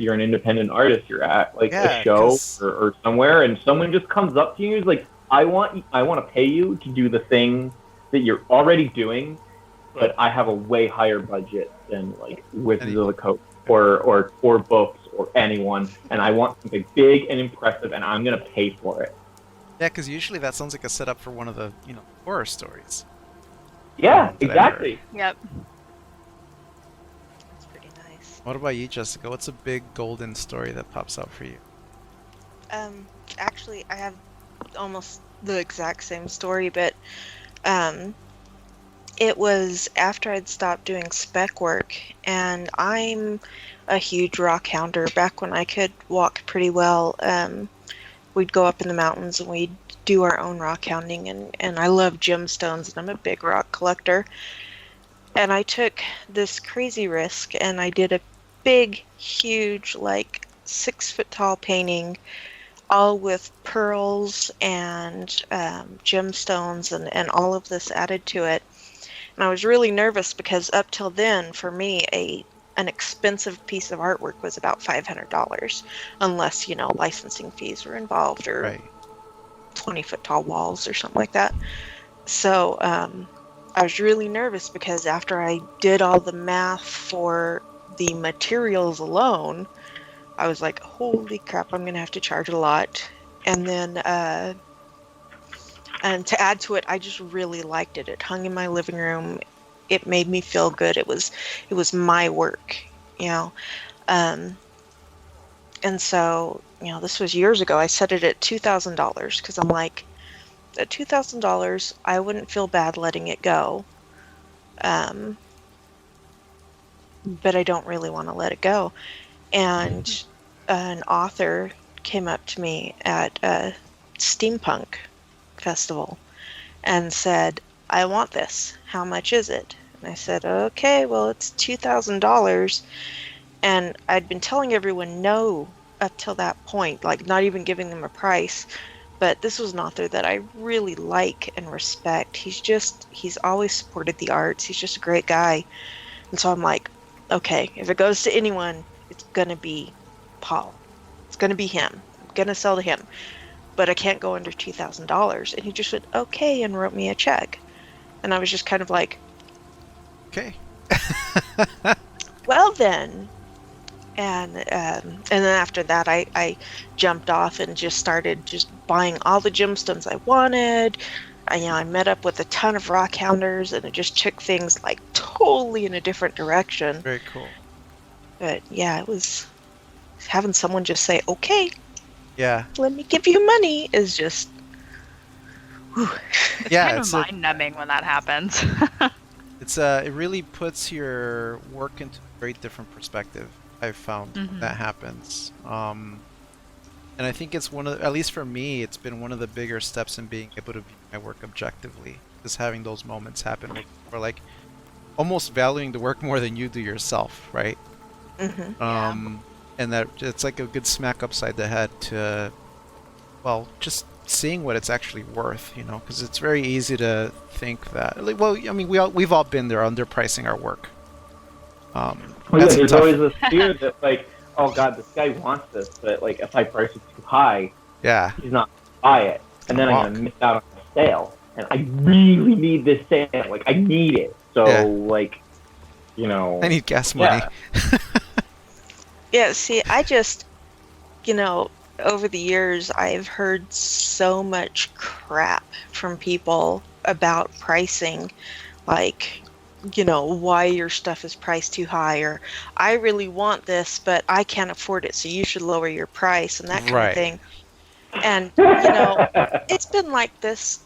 you're an independent artist, you're at like Yeah, a show 'cause- or somewhere, and someone just comes up to you and is like, I want to pay you to do the thing that you're already doing, but I have a way higher budget than like Wizards of the Coast or books or anyone, and I want something big and impressive, and I'm gonna pay for it. Yeah, because usually that sounds like a setup for one of the horror stories. Yeah, that I exactly. Yep. That's pretty nice. What about you, Jessica? What's a big golden story that pops out for you? Actually, I have almost the exact same story, but it was after I'd stopped doing spec work, and I'm a huge rock hounder. Back when I could walk pretty well, we'd go up in the mountains and we'd do our own rock hounding, and I love gemstones, and I'm a big rock collector. And I took this crazy risk, and I did a big, huge, like 6-foot tall painting, all with pearls and gemstones and all of this added to it. And I was really nervous because up till then, for me, an expensive piece of artwork was about $500, unless licensing fees were involved or Right. 20-foot tall walls or something like that. So I was really nervous because after I did all the math for the materials alone, I was like, holy crap, I'm gonna have to charge a lot. And then and to add to it, I just really liked it. It hung in my living room. It made me feel good. It was my work, and so this was years ago. I set it at $2,000 because I'm like, at $2,000, I wouldn't feel bad letting it go, but I don't really want to let it go. And an author came up to me at a steampunk festival and said, I want this. How much is it? And I said, okay, well, it's $2,000. And I'd been telling everyone no up till that point, like not even giving them a price. But this was an author that I really like and respect. He's always supported the arts. He's just a great guy. And so I'm like, okay, if it goes to anyone, it's going to be Paul. It's going to be him. I'm going to sell to him. But I can't go under $2,000. And he just went, okay, and wrote me a check. And I was just kind of like, Okay. well then. And then after that, I jumped off and just started just buying all the gemstones I wanted. I met up with a ton of rock hounders, and it just took things like totally in a different direction. Very cool. But yeah, it was having someone just say, okay, Yeah. let me give you money is just, whew. Yeah. Kind of It's mind-numbing when that happens. it really puts your work into a very different perspective. I've found Mhm. that happens. And I think it's at least for me, it's been one of the bigger steps in being able to view my work objectively. Just having those moments happen where like almost valuing the work more than you do yourself, right? Mhm. And that it's like a good smack upside the head to, well, just seeing what it's actually worth, because it's very easy to think that, well, I mean, we've all been there underpricing our work. Well, That's a there's tough. always this fear that like, oh God, this guy wants this, but like if I price it too high, Yeah. he's not gonna buy it, and then I'm Walk. gonna miss out on the sale. And I really need this sale. Like I need it. So Yeah. like, you know. I need gas money. Yeah. Yeah, see, I just, over the years, I've heard so much crap from people about pricing, like, why your stuff is priced too high, or I really want this, but I can't afford it, so you should lower your price, and that kind Right. of thing. And, it's been like this.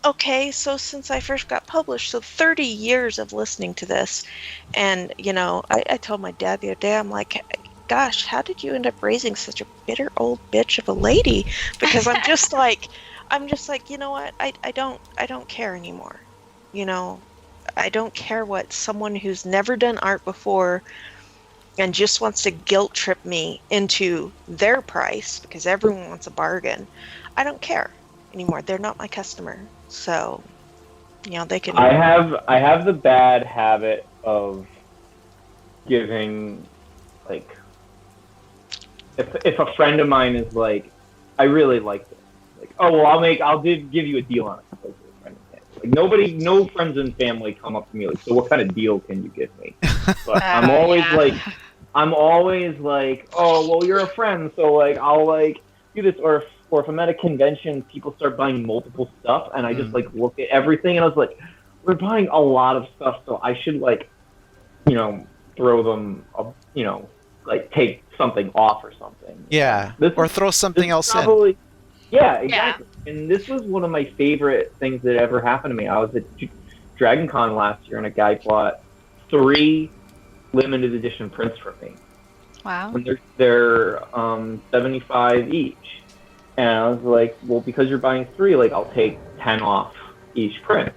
Okay, so since I first got published, so 30 years of listening to this. And, I told my dad the other day, I'm like, gosh, how did you end up raising such a bitter old bitch of a lady? Because I'm just like, you know what? I don't care anymore. I don't care what someone who's never done art before and just wants to guilt trip me into their price because everyone wants a bargain. I don't care anymore. They're not my customer. So, they can. I have the bad habit of giving, like, if a friend of mine is like, I really like this, like, oh well, I'll give you a deal on it. Like no friends and family come up to me like, so what kind of deal can you give me? But I'm always like, oh well, you're a friend, so like I'll like do this, or if I'm at a convention, people start buying multiple stuff, and I just like look at everything, and I was like, we're buying a lot of stuff, so I should like, throw them, like take something off or something. Yeah. Or throw something else probably, in. Yeah, exactly. Yeah. And this was one of my favorite things that ever happened to me. I was at Dragon Con last year, and a guy bought 3 limited edition prints from me. Wow. And they're 75 each. And I was like, well, because you're buying 3, like, I'll take 10 off each print.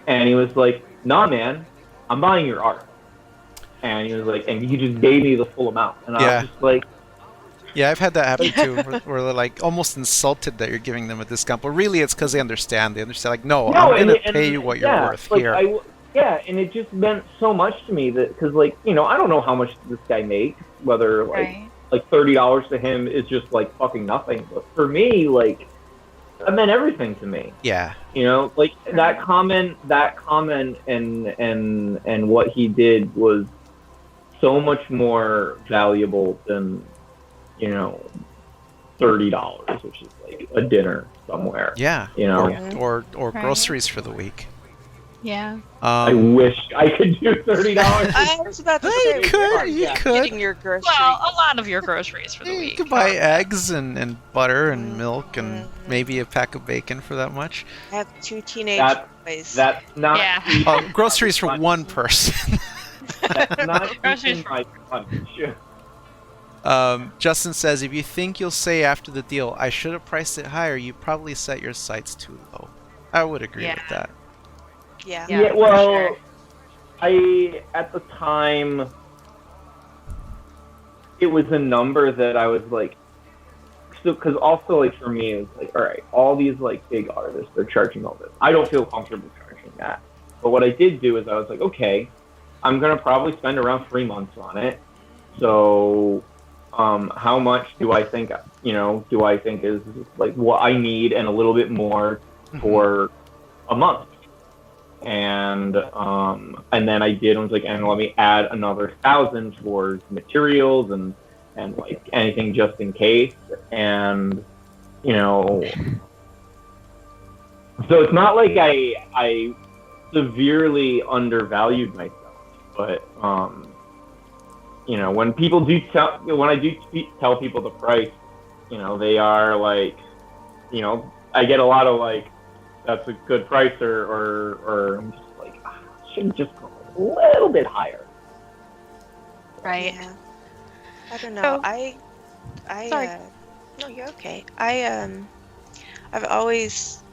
And he was like, nah, man, I'm buying your art. And he was like, and you just gave me the full amount. And I was just like, yeah, I've had that happen too, where they're like almost insulted that you're giving them a discount, but really it's because they understand. They understand, like, no, I'm going to pay you what you're worth here. And it just meant so much to me that, because, like, I don't know how much this guy makes, whether, like $30 to him is just, like, fucking nothing. But for me, like, that meant everything to me. Yeah. Like, that comment and what he did was so much more valuable than, $30, which is like a dinner somewhere. Yeah. Or groceries for the week. Yeah. I wish I could do $30. I was about to say, you could. Getting your groceries. Well, a lot of your groceries for the week. You could buy eggs and butter and milk and maybe a pack of bacon for that much. I have 2 teenage boys. That's not groceries for one person. That's not groceries my punch. Justin says, if you think you'll say after the deal, I should have priced it higher, you probably set your sights too low. I would agree with that. Yeah. Well, sure. I, at the time, it was a number that I was like, so, because also, like, for me, it's like, all right, all these, like, big artists, they're charging all this. I don't feel comfortable charging that. But what I did do is I was like, okay, I'm going to probably spend around 3 months on it. So, how much do I think is like what I need and a little bit more for a month? And then I did, I was like, and let me add another 1,000 towards materials and like anything just in case. And, so it's not like I severely undervalued myself, but, when I do tell people the price, they are like, I get a lot of like, that's a good price, or I'm just like, should just go a little bit higher. Right. Yeah. I don't know. Sorry. No, you're okay. I've always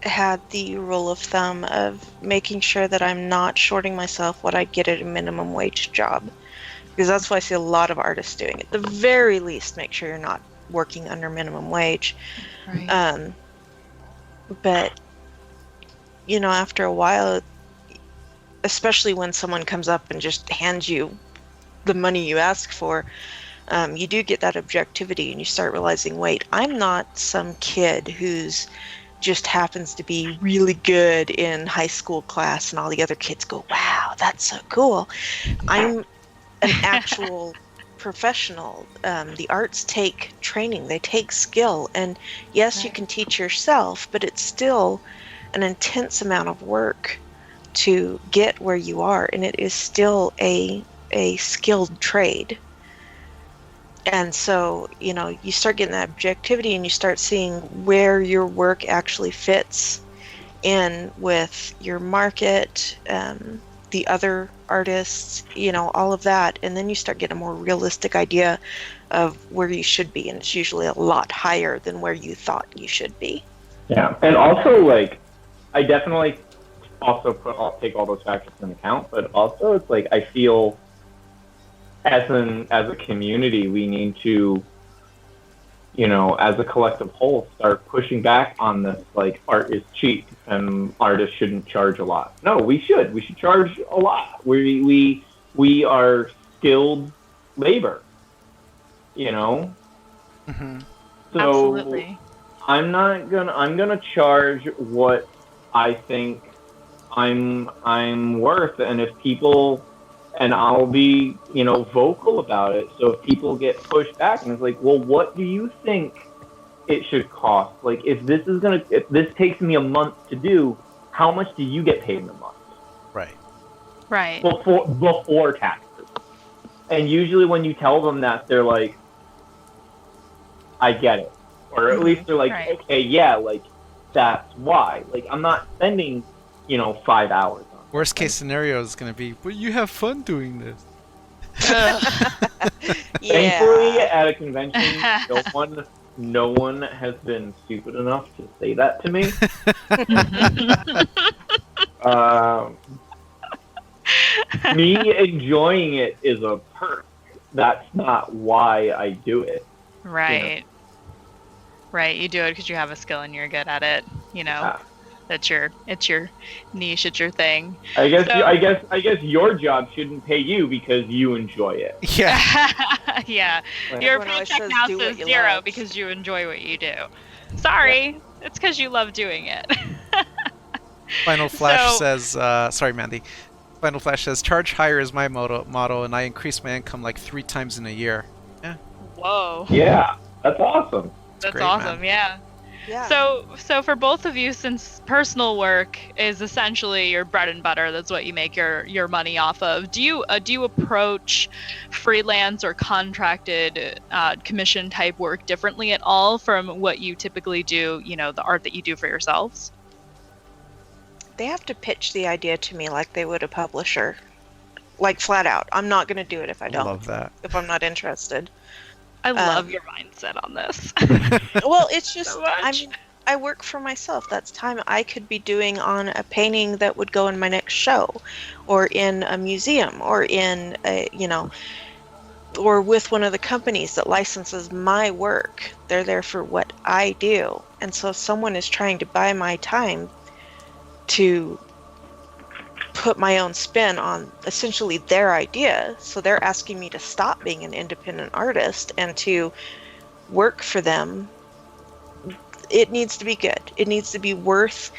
had the rule of thumb of making sure that I'm not shorting myself what I get at a minimum wage job. Because that's what I see a lot of artists doing. At the very least, make sure you're not working under minimum wage. Right. But, after a while, especially when someone comes up and just hands you the money you ask for, you do get that objectivity, and you start realizing, wait, I'm not some kid who's just happens to be really good in high school class and all the other kids go, wow, that's so cool. I'm an actual professional. The arts take training, they take skill, and yes, you can teach yourself, but it's still an intense amount of work to get where you are, and it is still a skilled trade. And so, you start getting that objectivity, and you start seeing where your work actually fits in with your market, the other artists, all of that. And then you start getting a more realistic idea of where you should be. And it's usually a lot higher than where you thought you should be. Yeah. And also, like, I definitely also I'll take all those factors into account, but also it's like, I feel as a community, we need to, as a collective whole, start pushing back on this, like, art is cheap and artists shouldn't charge a lot. No, we should. We should charge a lot. We are skilled labor, Mm-hmm. So Absolutely. I'm gonna charge what I think I'm worth, and if people, and I'll be, vocal about it. So if people get pushed back and it's like, well, what do you think it should cost? Like, if this takes me a month to do, how much do you get paid in a month? Right. Before taxes. And usually when you tell them that, they're like, I get it. Or at least they're like, Right. okay, yeah, like, that's why. Like, I'm not spending, 5 hours on it. Worst case scenario is going to be, but you have fun doing this. Thankfully, at a convention, no one has been stupid enough to say that to me. Me enjoying it is a perk. That's not why I do it. Right. Right. You do it because you have a skill and you're good at it. It's your niche. It's your thing. I guess So- I guess your job shouldn't pay you because you enjoy it. Yeah. Yeah. Like, Your Everyone always paycheck says, now "Do what says you 0 love." because you enjoy what you do. Sorry. It's because you love doing it. Final Flash So- says, sorry, Mandy. Final Flash says, charge higher is my motto, and I increase my income like 3 times in a year. Whoa. Yeah, that's awesome. That's great, awesome. man. Yeah. Yeah. So for both of you, since personal work is essentially your bread and butter, that's what you make your money off of. Do you approach freelance or contracted commission type work differently at all from what you typically do? The art that you do for yourselves. They have to pitch the idea to me like they would a publisher. Like, flat out. I'm not going to do it if I don't. Love that. If I'm not interested. I love your mindset on this. Well, it's just, So much. I work for myself. That's time I could be doing on a painting that would go in my next show, or in a museum, or in a, or with one of the companies that licenses my work. They're there for what I do. And so if someone is trying to buy my time to put my own spin on essentially their idea, so they're asking me to stop being an independent artist and to work for them, it needs to be good. It needs to be worth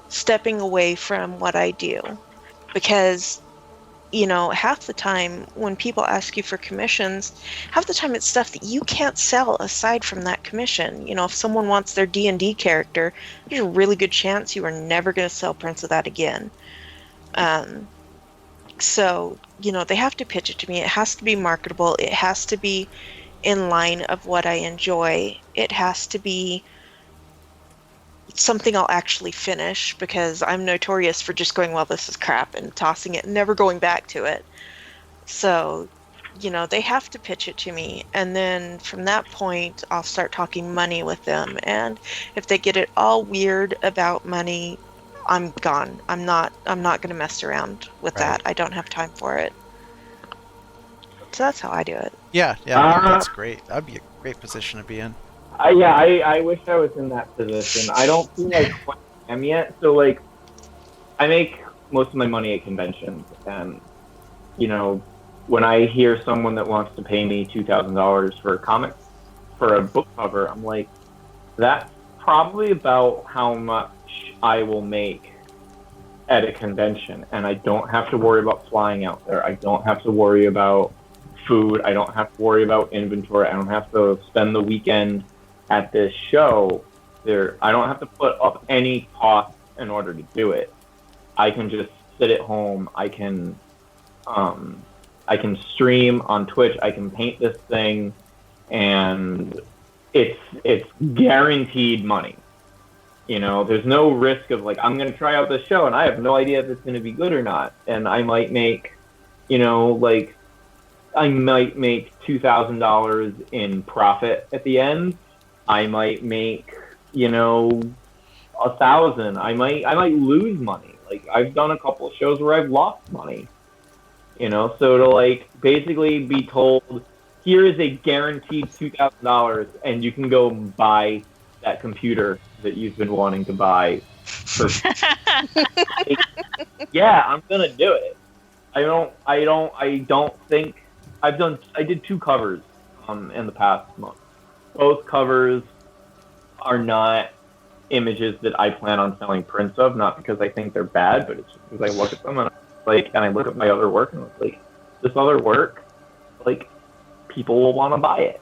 stepping away from what I do, because half the time when people ask you for commissions, half the time it's stuff that you can't sell aside from that commission. If someone wants their D&D character, there's a really good chance you are never going to sell prints of that again. So, they have to pitch it to me. It has to be marketable. It has to be in line of what I enjoy. It has to be something I'll actually finish, because I'm notorious for just going, well, this is crap, and tossing it and never going back to it. So, they have to pitch it to me. And then from that point, I'll start talking money with them. And if they get it all weird about money, I'm gone. I'm not going to mess around with that. I don't have time for it. So that's how I do it. Yeah, that's great. That'd be a great position to be in. I wish I was in that position. I don't feel like I am yet. So, like, I make most of my money at conventions, and you know, when I hear someone that wants to pay me $2,000 for a comic, for a book cover, I'm like, that's probably about how much I will make at a convention, and I don't have to worry about flying out there. I don't have to worry about food. I don't have to worry about inventory. I don't have to spend the weekend at this show. I don't have to put up any cost in order to do it. I can just sit at home. I can stream on Twitch. I can paint this thing, and it's guaranteed money. You know, there's no risk of like, I'm going to try out this show and I have no idea if it's going to be good or not. And I might make, you know, like, I might make $2,000 in profit at the end. I might make, you know, 1,000. I might lose money. Like, I've done a couple of shows where I've lost money. You know, so to like basically be told, here is a guaranteed $2,000 and you can go buy that computer that you've been wanting to buy for yeah, I'm gonna do it. I don't think I did 2 covers in the past month. Both covers are not images that I plan on selling prints of, not because I think they're bad, but it's just because I look at them and I look at my other work and it's like, this other work, like, people will want to buy it.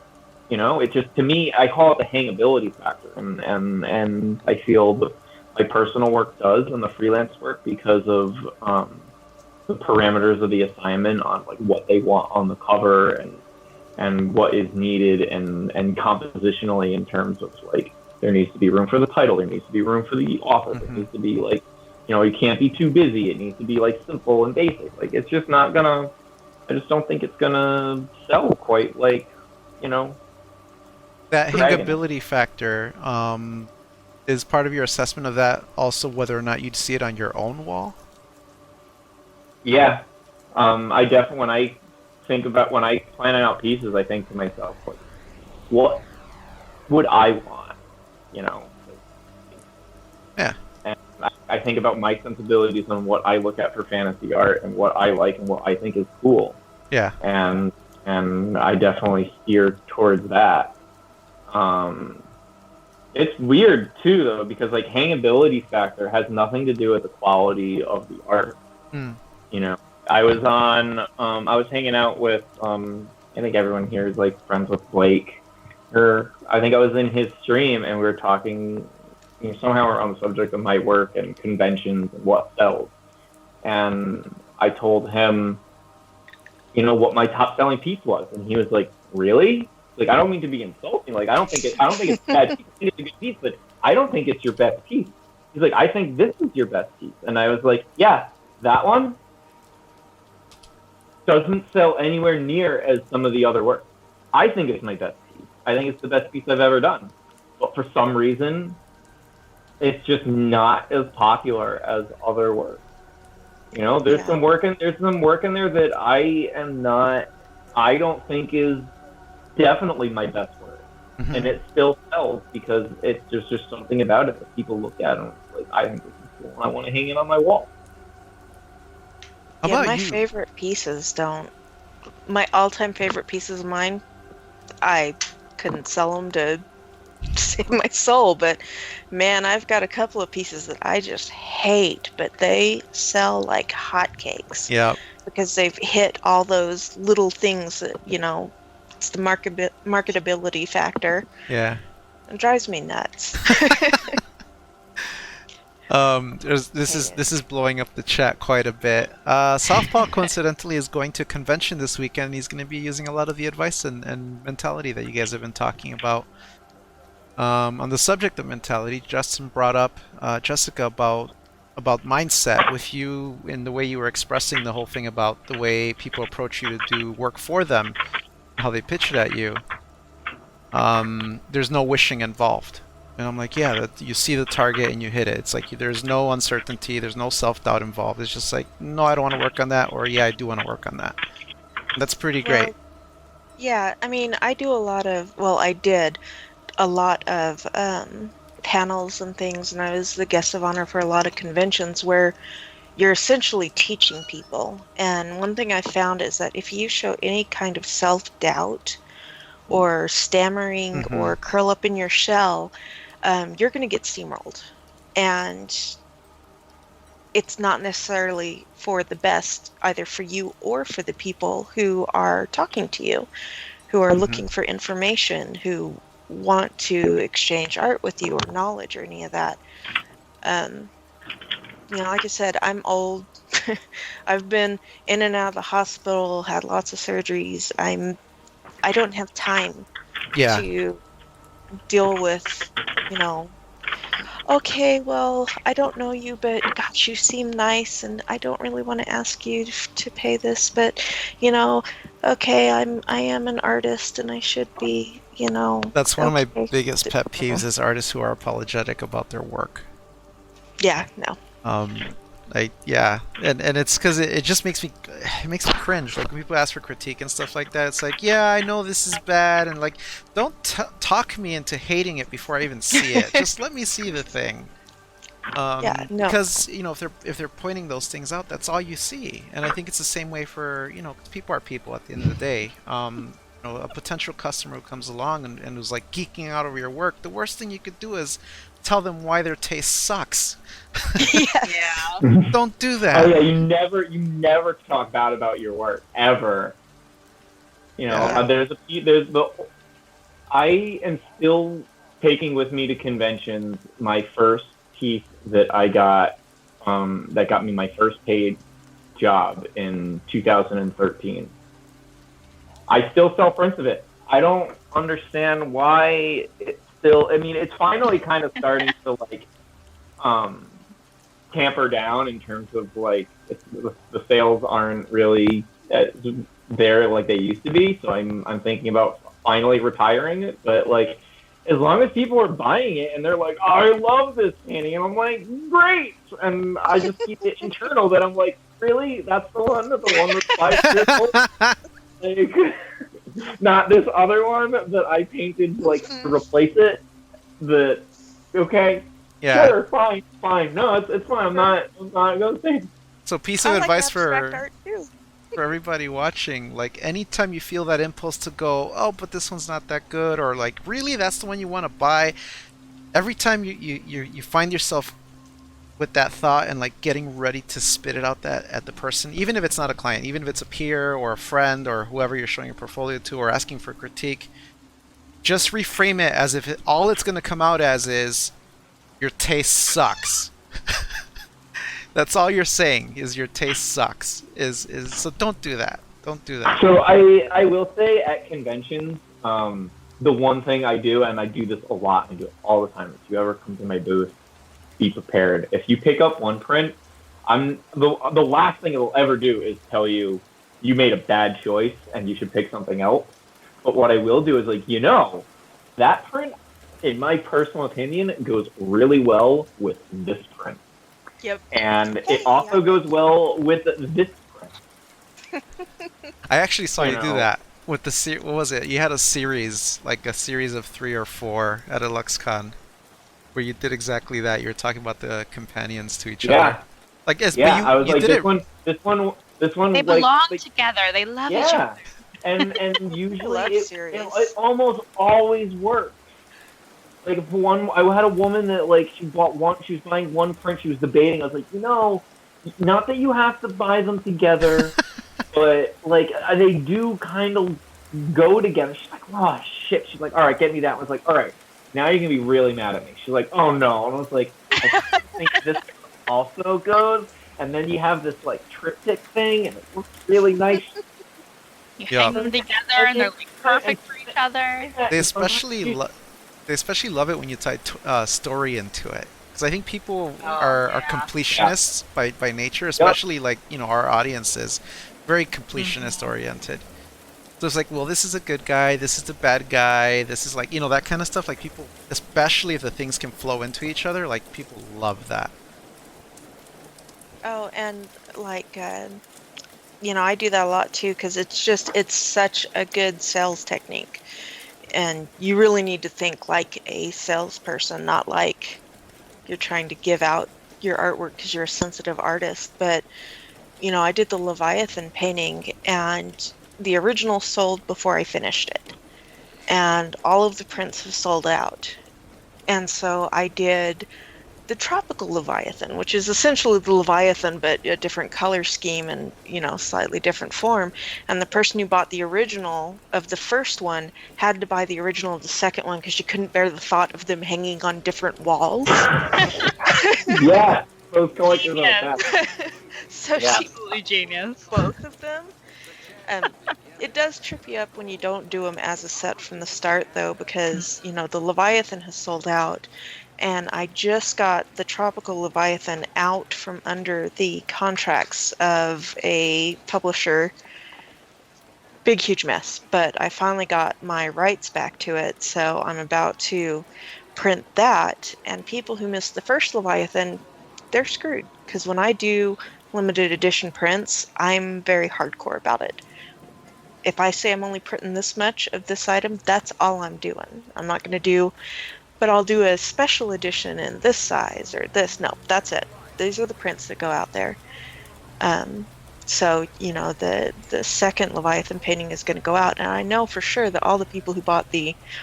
You know, it just, to me, I call it the hangability factor, and I feel that my personal work does and the freelance work because of the parameters of the assignment on like what they want on the cover and what is needed and compositionally in terms of like, there needs to be room for the title, there needs to be room for the author, there needs to be like, you know, you can't be too busy, it needs to be like simple and basic. Like, it's just not gonna, I just don't think it's gonna sell quite like, you know, That hangability factor, is part of your assessment of that also whether or not you'd see it on your own wall? Yeah. I definitely, when I plan out pieces, I think to myself, like, what would I want? You know? Yeah. And I think about my sensibilities on what I look at for fantasy art and what I like and what I think is cool. Yeah. And I definitely steer towards that. It's weird too, though, because like hangability factor has nothing to do with the quality of the art. You know, I was hanging out with, I think everyone here is like friends with Blake, or I think I was in his stream and we were talking, you know, somehow we're on the subject of my work and conventions and what sells. And I told him, you know, what my top selling piece was. And he was like, really? Like, I don't mean to be insulting. Like, I don't think it's bad. I think it's a good piece, but I don't think it's your best piece. He's like, I think this is your best piece. And I was like, yeah, that one doesn't sell anywhere near as some of the other work. I think it's my best piece. I think it's the best piece I've ever done. But for some reason, it's just not as popular as other work. You know, there's some work in there that I don't think is definitely my best work. And it still sells because there's just something about it that people look at and like, I think this is cool and I want to hang it on my wall. How about my you? favorite pieces my all-time favorite pieces of mine, I couldn't sell them to save my soul, but man, I've got a couple of pieces that I just hate, but they sell like hotcakes. Yeah. Because they've hit all those little things that, you know, it's the marketability factor. Yeah. It drives me nuts. This is blowing up the chat quite a bit. Softball coincidentally is going to a convention this weekend. He's going to be using a lot of the advice and mentality that you guys have been talking about. On the subject of mentality, Justin brought up Jessica about mindset with you in the way you were expressing the whole thing about the way people approach you to do work for them, how they pitch it at you. There's no wishing involved. And I'm like, yeah, you see the target and you hit it. It's like there's no uncertainty, there's no self-doubt involved. It's just like, no, I don't want to work on that, or yeah, I do want to work on that. That's pretty great. Yeah, I mean, I did a lot of panels and things, and I was the guest of honor for a lot of conventions where you're essentially teaching people. And one thing I found is that if you show any kind of self-doubt or stammering Mm-hmm. or curl up in your shell, you're going to get steamrolled. And it's not necessarily for the best, either for you or for the people who are talking to you, who are Mm-hmm. looking for information, who want to exchange art with you or knowledge or any of that. Like I said, I'm old. I've been in and out of the hospital, had lots of surgeries. I don't have time Yeah. to deal with, okay, well, I don't know you, but gosh, you seem nice, and I don't really want to ask you to pay this, but, okay, I am an artist, and I should be, That's one of my okay. biggest pet peeves is artists who are apologetic about their work. Yeah, no. And it's because it just makes me cringe. Like when people ask for critique and stuff like that, it's like, yeah, I know this is bad, and like, don't talk me into hating it before I even see it. Just let me see the thing. Yeah, no. Because if they're pointing those things out, that's all you see. And I think it's the same way for 'cause people are people at the end of the day. A potential customer who comes along and who's like geeking out over your work, the worst thing you could do is tell them why their taste sucks. Yeah. Don't do that. Oh yeah, you never talk bad about your work ever. Yeah. I am still taking with me to conventions my first piece that I got that got me my first paid job in 2013. I still sell prints of it. I don't understand why it's still. I mean, it's finally kind of starting to like tamper down in terms of like the sales aren't really there like they used to be. So I'm thinking about finally retiring it. But like, as long as people are buying it and they're like, oh, I love this painting, and I'm like, great, and I just keep it internal that I'm like, really, that's the one that's 5 years old. Like, not this other one that I painted like to replace it. Okay, Yeah. sure, fine. No, it's fine. I'm not gonna say. So piece of advice abstract art too. for everybody watching, like anytime you feel that impulse to go, oh, but this one's not that good, or like, really, that's the one you want to buy. Every time you find yourself with that thought and like getting ready to spit it out at the person, even if it's not a client, even if it's a peer or a friend or whoever you're showing your portfolio to or asking for critique, just reframe it as if all it's going to come out as is your taste sucks. That's all you're saying is your taste sucks. So don't do that. Don't do that. So I will say at conventions, the one thing I do, and I do this a lot, I do it all the time. If you ever come to my booth, be prepared. If you pick up one print, the last thing it'll ever do is tell you you made a bad choice and you should pick something else. But what I will do is like, that print, in my personal opinion, goes really well with this print. Yep. And it also goes well with this print. I actually saw you do that with the what was it? You had a series of 3 or 4 at a LuxCon where you did exactly that. You were talking about the companions to each other. Like, yes, yeah, but I was you like, did this one. They belong together. They love each other. and usually it almost always works. Like if I had a woman that like she was buying one print, she was debating. I was like, not that you have to buy them together, but like they do kind of go together. She's like, oh shit. She's like, all right, get me that one. I was like, all right, now you're gonna be really mad at me. She's like, oh no. And I was like, I think this also goes. And then you have this like triptych thing, and it looks really nice. You hang them together, and they're like perfect for each other. They especially love it when you tie story into it, because I think people are completionists by nature, especially like our audience is very completionist oriented. So it's like, well, this is a good guy, this is the bad guy, this is like that kind of stuff. Like people, especially if the things can flow into each other, like people love that. Oh, and like I do that a lot too, because it's such a good sales technique. And you really need to think like a salesperson, not like you're trying to give out your artwork because you're a sensitive artist, but you know, I did the Leviathan painting and the original sold before I finished it. And all of the prints have sold out. And so I did the tropical Leviathan, which is essentially the Leviathan but a different color scheme and, you know, slightly different form. And the person who bought the original of the first one had to buy the original of the second one because she couldn't bear the thought of them hanging on different walls. Yeah, those collectors are the Genius. best. So Yeah. she Absolutely genius. both of them. It does trip you up when you don't do them as a set from the start, though, because, you know, the Leviathan has sold out, and I just got the Tropical Leviathan out from under the contracts of a publisher. Big, huge mess, but I finally got my rights back to it, so I'm about to print that, and people who missed the first Leviathan, they're screwed, because when I do limited edition prints, I'm very hardcore about it. If I say I'm only printing this much of this item, that's all I'm doing. I'm not going to do, but I'll do a special edition in this size or this. No, that's it. These are the prints that go out there. Um, so, you know, the second Leviathan painting is going to go out, and I know for sure that all the people who bought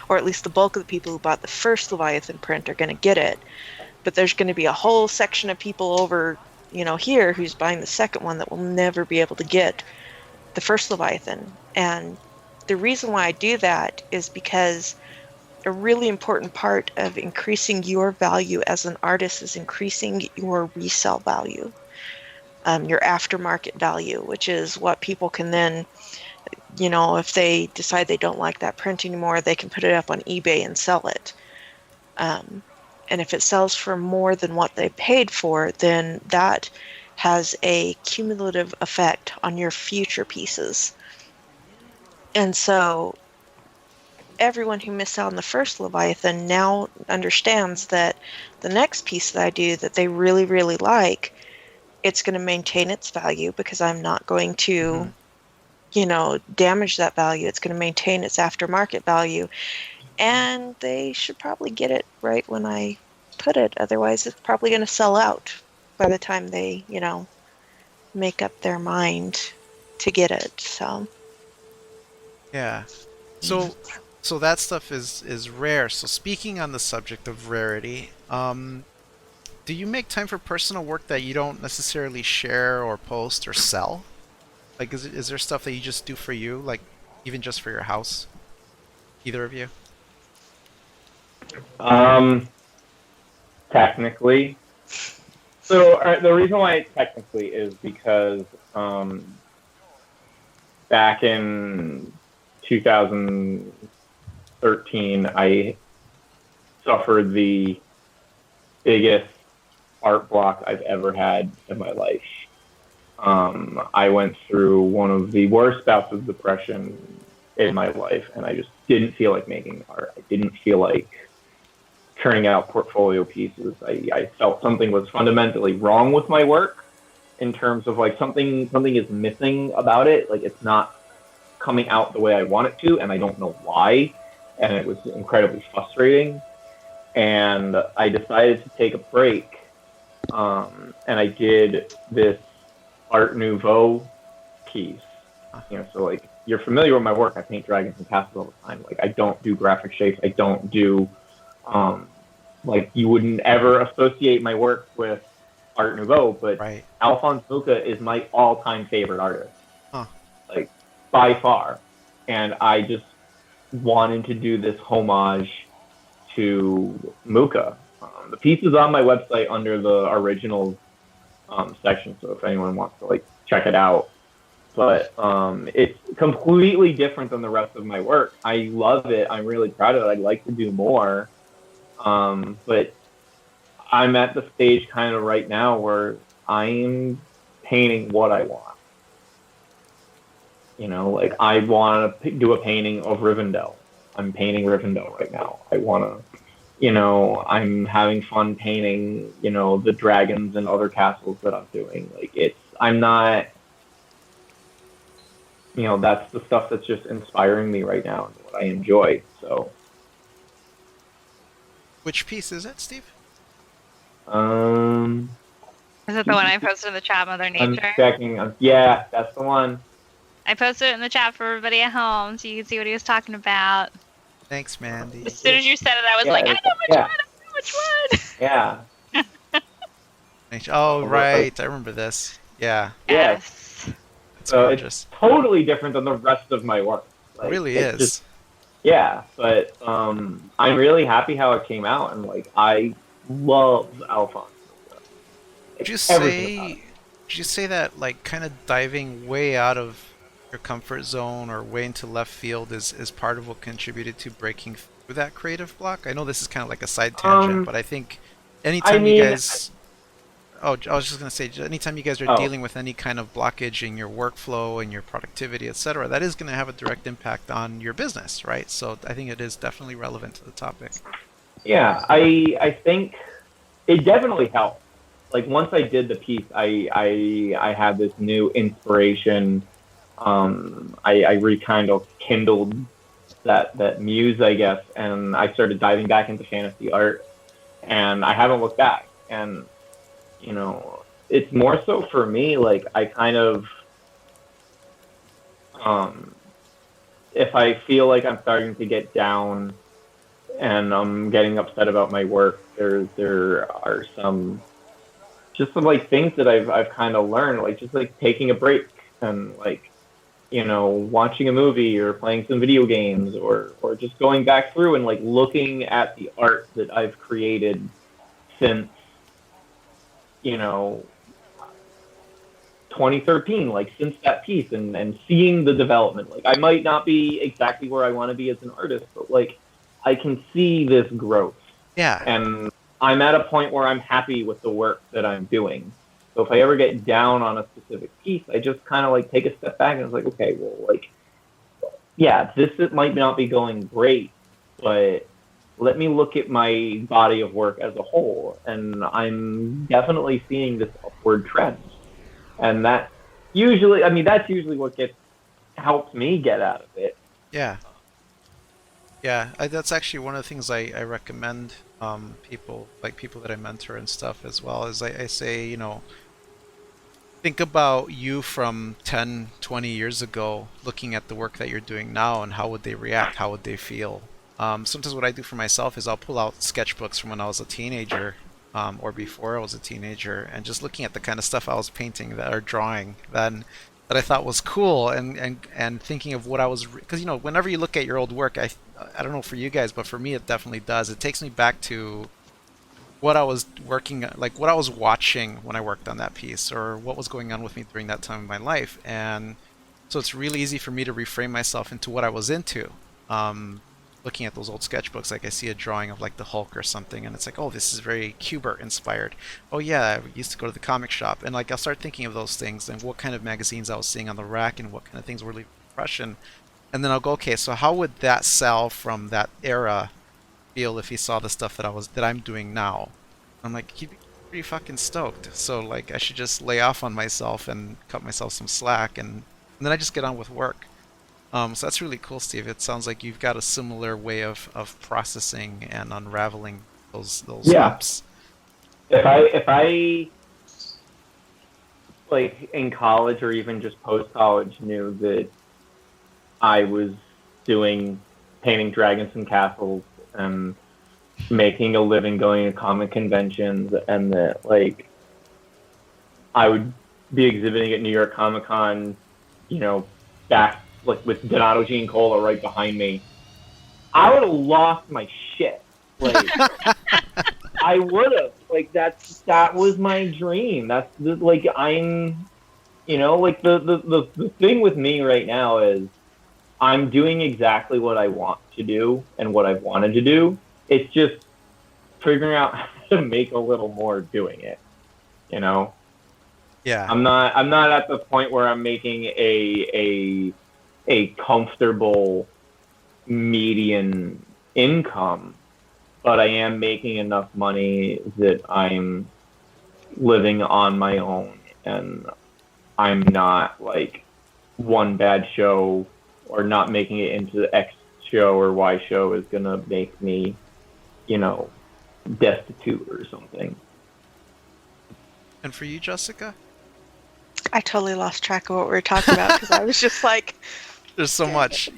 or at least the bulk of the people who bought the first Leviathan print are going to get it. But there's going to be a whole section of people over, you know, here who's buying the second one that will never be able to get the first Leviathan. And the reason why I do that is because a really important part of increasing your value as an artist is increasing your resale value, your aftermarket value, which is what people can then, you know, if they decide they don't like that print anymore, they can put it up on eBay and sell it. And if it sells for more than what they paid for, then that has a cumulative effect on your future pieces. And so everyone who missed out on the first Leviathan now understands that the next piece that I do that they really, really like, it's going to maintain its value because I'm not going to, you know, damage that value. It's going to maintain its aftermarket value. And they should probably get it right when I put it. Otherwise, it's probably going to sell out by the time they, you know, make up their mind to get it. So Yeah. So that stuff is rare. So speaking on the subject of rarity, do you make time for personal work that you don't necessarily share or post or sell? Like, is there stuff that you just do for you, like even just for your house? Either of you? Technically. So the reason why technically is because back in 2013, I suffered the biggest art block I've ever had in my life. I went through one of the worst bouts of depression in my life, and I just didn't feel like making art. I didn't feel like turning out portfolio pieces. I felt something was fundamentally wrong with my work in terms of like something is missing about it. Like it's not coming out the way I want it to, and I don't know why. And it was incredibly frustrating. And I decided to take a break. And I did this Art Nouveau piece. You know, so like you're familiar with my work. I paint dragons and castles all the time. Like I don't do graphic shapes. I don't do like you wouldn't ever associate my work with Art Nouveau, but Right. Alphonse Mucha is my all-time favorite artist. Huh. Like by far. And I just wanted to do this homage to Mucha. The piece is on my website under the original section, so if anyone wants to like check it out. But it's completely different than the rest of my work. I love it. I'm really proud of it. I'd like to do more. But I'm at the stage kind of right now where I'm painting what I want. You know, like I want to do a painting of Rivendell. I'm painting Rivendell right now. I want to, you know, I'm having fun painting, you know, the dragons and other castles that I'm doing. Like I'm not, you know, that's the stuff that's just inspiring me right now and what I enjoy. So. Which piece is it, Steve? it the one I posted in the chat, Mother I'm Nature? checking. Yeah, that's the one. I posted it in the chat for everybody at home so you can see what he was talking about. Thanks, Mandy. As soon as you said it, I was Yeah, like, I know which yeah. one, I know which one. Yeah. Oh, right. I remember this. Yeah, Yes. Yes. it's So gorgeous. it's totally different than the rest of my work. It really it's is. Just, yeah, but I'm really happy how it came out, and like I love Alphonse. Would you Everything about it. say that like kind of diving way out of your comfort zone or way into left field is part of what contributed to breaking through that creative block? I know this is kind of like a side tangent, but I think I anytime you mean, guys Oh, I was just gonna say, anytime you guys are oh, dealing with any kind of blockage in your workflow and your productivity, etc., that is gonna have a direct impact on your business, right? So I think it is definitely relevant to the topic. yeah, I think it definitely helped. Like once I did the piece, I had this new inspiration. I kind of kindled that muse, I guess, and I started diving back into fantasy art, and I haven't looked back. And you know, it's more so for me. Like I kind of, if I feel like I'm starting to get down and I'm getting upset about my work, there are some like things that I've kind of learned, like just like taking a break and like watching a movie or playing some video games or just going back through and like looking at the art that I've created since 2013, like since that piece, and seeing the development. Like I might not be exactly where I want to be as an artist, but like I can see this growth. Yeah. And I'm at a point where I'm happy with the work that I'm doing. So if I ever get down on a specific piece, I just kind of like take a step back and it's like, okay, well, like, yeah, it might not be going great, but let me look at my body of work as a whole, and I'm definitely seeing this upward trend. And that's usually what helps me get out of it. Yeah. Yeah, that's actually one of the things I recommend people that I mentor and stuff as well. Is I say, think about you from 10, 20 years ago, looking at the work that you're doing now, and how would they react? How would they feel? Sometimes what I do for myself is I'll pull out sketchbooks from when I was a teenager, or before I was a teenager, and just looking at the kind of stuff I was painting or drawing then that I thought was cool, and thinking of what I was, because whenever you look at your old work, I don't know for you guys, but for me it definitely does. It takes me back to what I was like what I was watching when I worked on that piece, or what was going on with me during that time in my life. And so it's really easy for me to reframe myself into what I was into. Looking at those old sketchbooks, like I see a drawing of like the Hulk or something, and it's like, oh, this is very Kubert inspired. Oh yeah, I used to go to the comic shop, and like I'll start thinking of those things and what kind of magazines I was seeing on the rack and what kind of things were leaving an impression. And then I'll go, okay, so how would that Sal from that era feel if he saw the stuff that I'm doing now? I'm like, he'd be pretty fucking stoked. So like I should just lay off on myself and cut myself some slack, and then I just get on with work. So that's really cool, Steve. It sounds like you've got a similar way of processing and unraveling those hoops. If I like in college or even just post college knew that I was painting dragons and castles and making a living going to comic conventions, and that like I would be exhibiting at New York Comic Con, back like with Donato Giancola right behind me, I would have lost my shit. Like I would have. Like that was my dream. That's like I'm, like the thing with me right now is I'm doing exactly what I want to do and what I've wanted to do. It's just figuring out how to make a little more doing it. Yeah. I'm not at the point where I'm making a comfortable median income, but I am making enough money that I'm living on my own, and I'm not like one bad show or not making it into the X show or Y show is gonna make me, destitute or something. And for you, Jessica? I totally lost track of what we were talking about because I was just like, There's so much.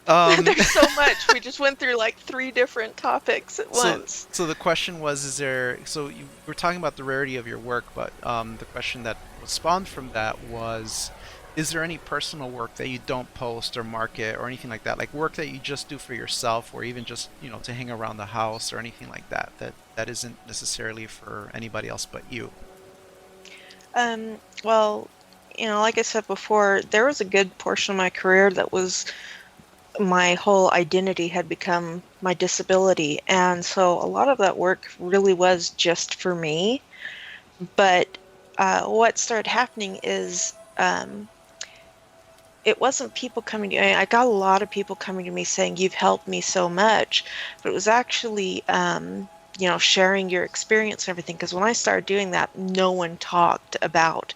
there's so much. We just went through like 3 different topics at once. So the question was, is there? So you were talking about the rarity of your work, but the question that was spawned from that was, is there any personal work that you don't post or market or anything like that, like work that you just do for yourself, or even just to hang around the house or anything like that, that isn't necessarily for anybody else but you? Well, like I said before, there was a good portion of my career that was my whole identity had become my disability. And so a lot of that work really was just for me. But what started happening is it wasn't people coming to me. I got a lot of people coming to me saying, "You've helped me so much." But it was actually, sharing your experience and everything. Because when I started doing that, no one talked about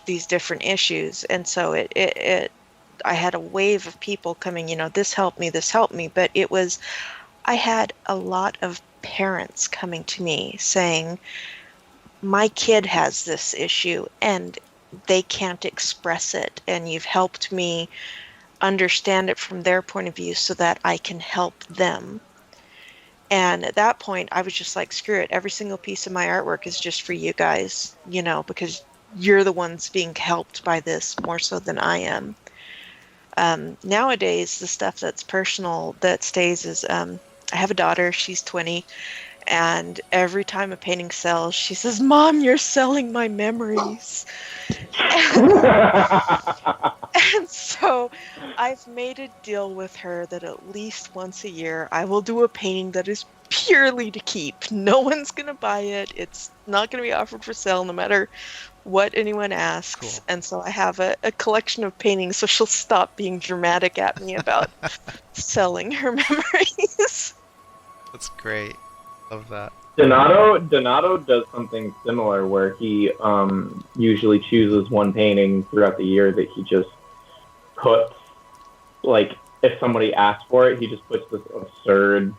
these different issues. And so I had a wave of people coming, this helped me. But I had a lot of parents coming to me saying, my kid has this issue and they can't express it. And you've helped me understand it from their point of view so that I can help them. And at that point, I was just like, screw it. Every single piece of my artwork is just for you guys, because you're the ones being helped by this more so than I am. Nowadays, the stuff that's personal that stays is I have a daughter, she's 20, and every time a painting sells, she says, "Mom, you're selling my memories." And so I've made a deal with her that at least once a year I will do a painting that is purely to keep. No one's going to buy it. It's not going to be offered for sale no matter what anyone asks. Cool. And so I have a collection of paintings, so she'll stop being dramatic at me about selling her memories. That's great. Love that. Donato does something similar where he usually chooses one painting throughout the year that he just puts, like, if somebody asks for it, he just puts this absurd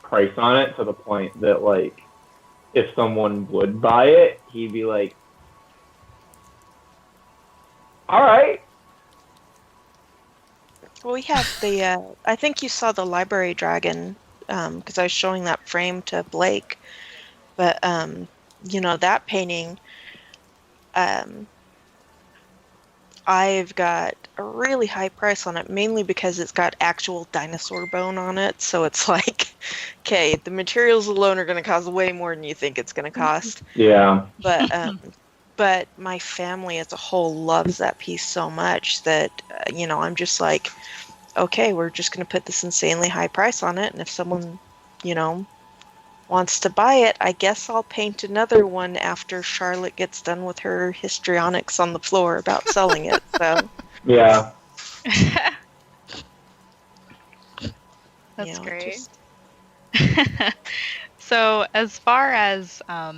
price on it to the point that, like, if someone would buy it, he'd be like, all right. Well, we have I think you saw the library dragon, because I was showing that frame to Blake. But, that painting, I've got a really high price on it, mainly because it's got actual dinosaur bone on it. So it's like, okay, the materials alone are going to cost way more than you think it's going to cost. Yeah. But my family as a whole loves that piece so much that, I'm just like, okay, we're just going to put this insanely high price on it. And if someone, wants to buy it, I guess I'll paint another one after Charlotte gets done with her histrionics on the floor about selling it. So Yeah. That's great. So as far as a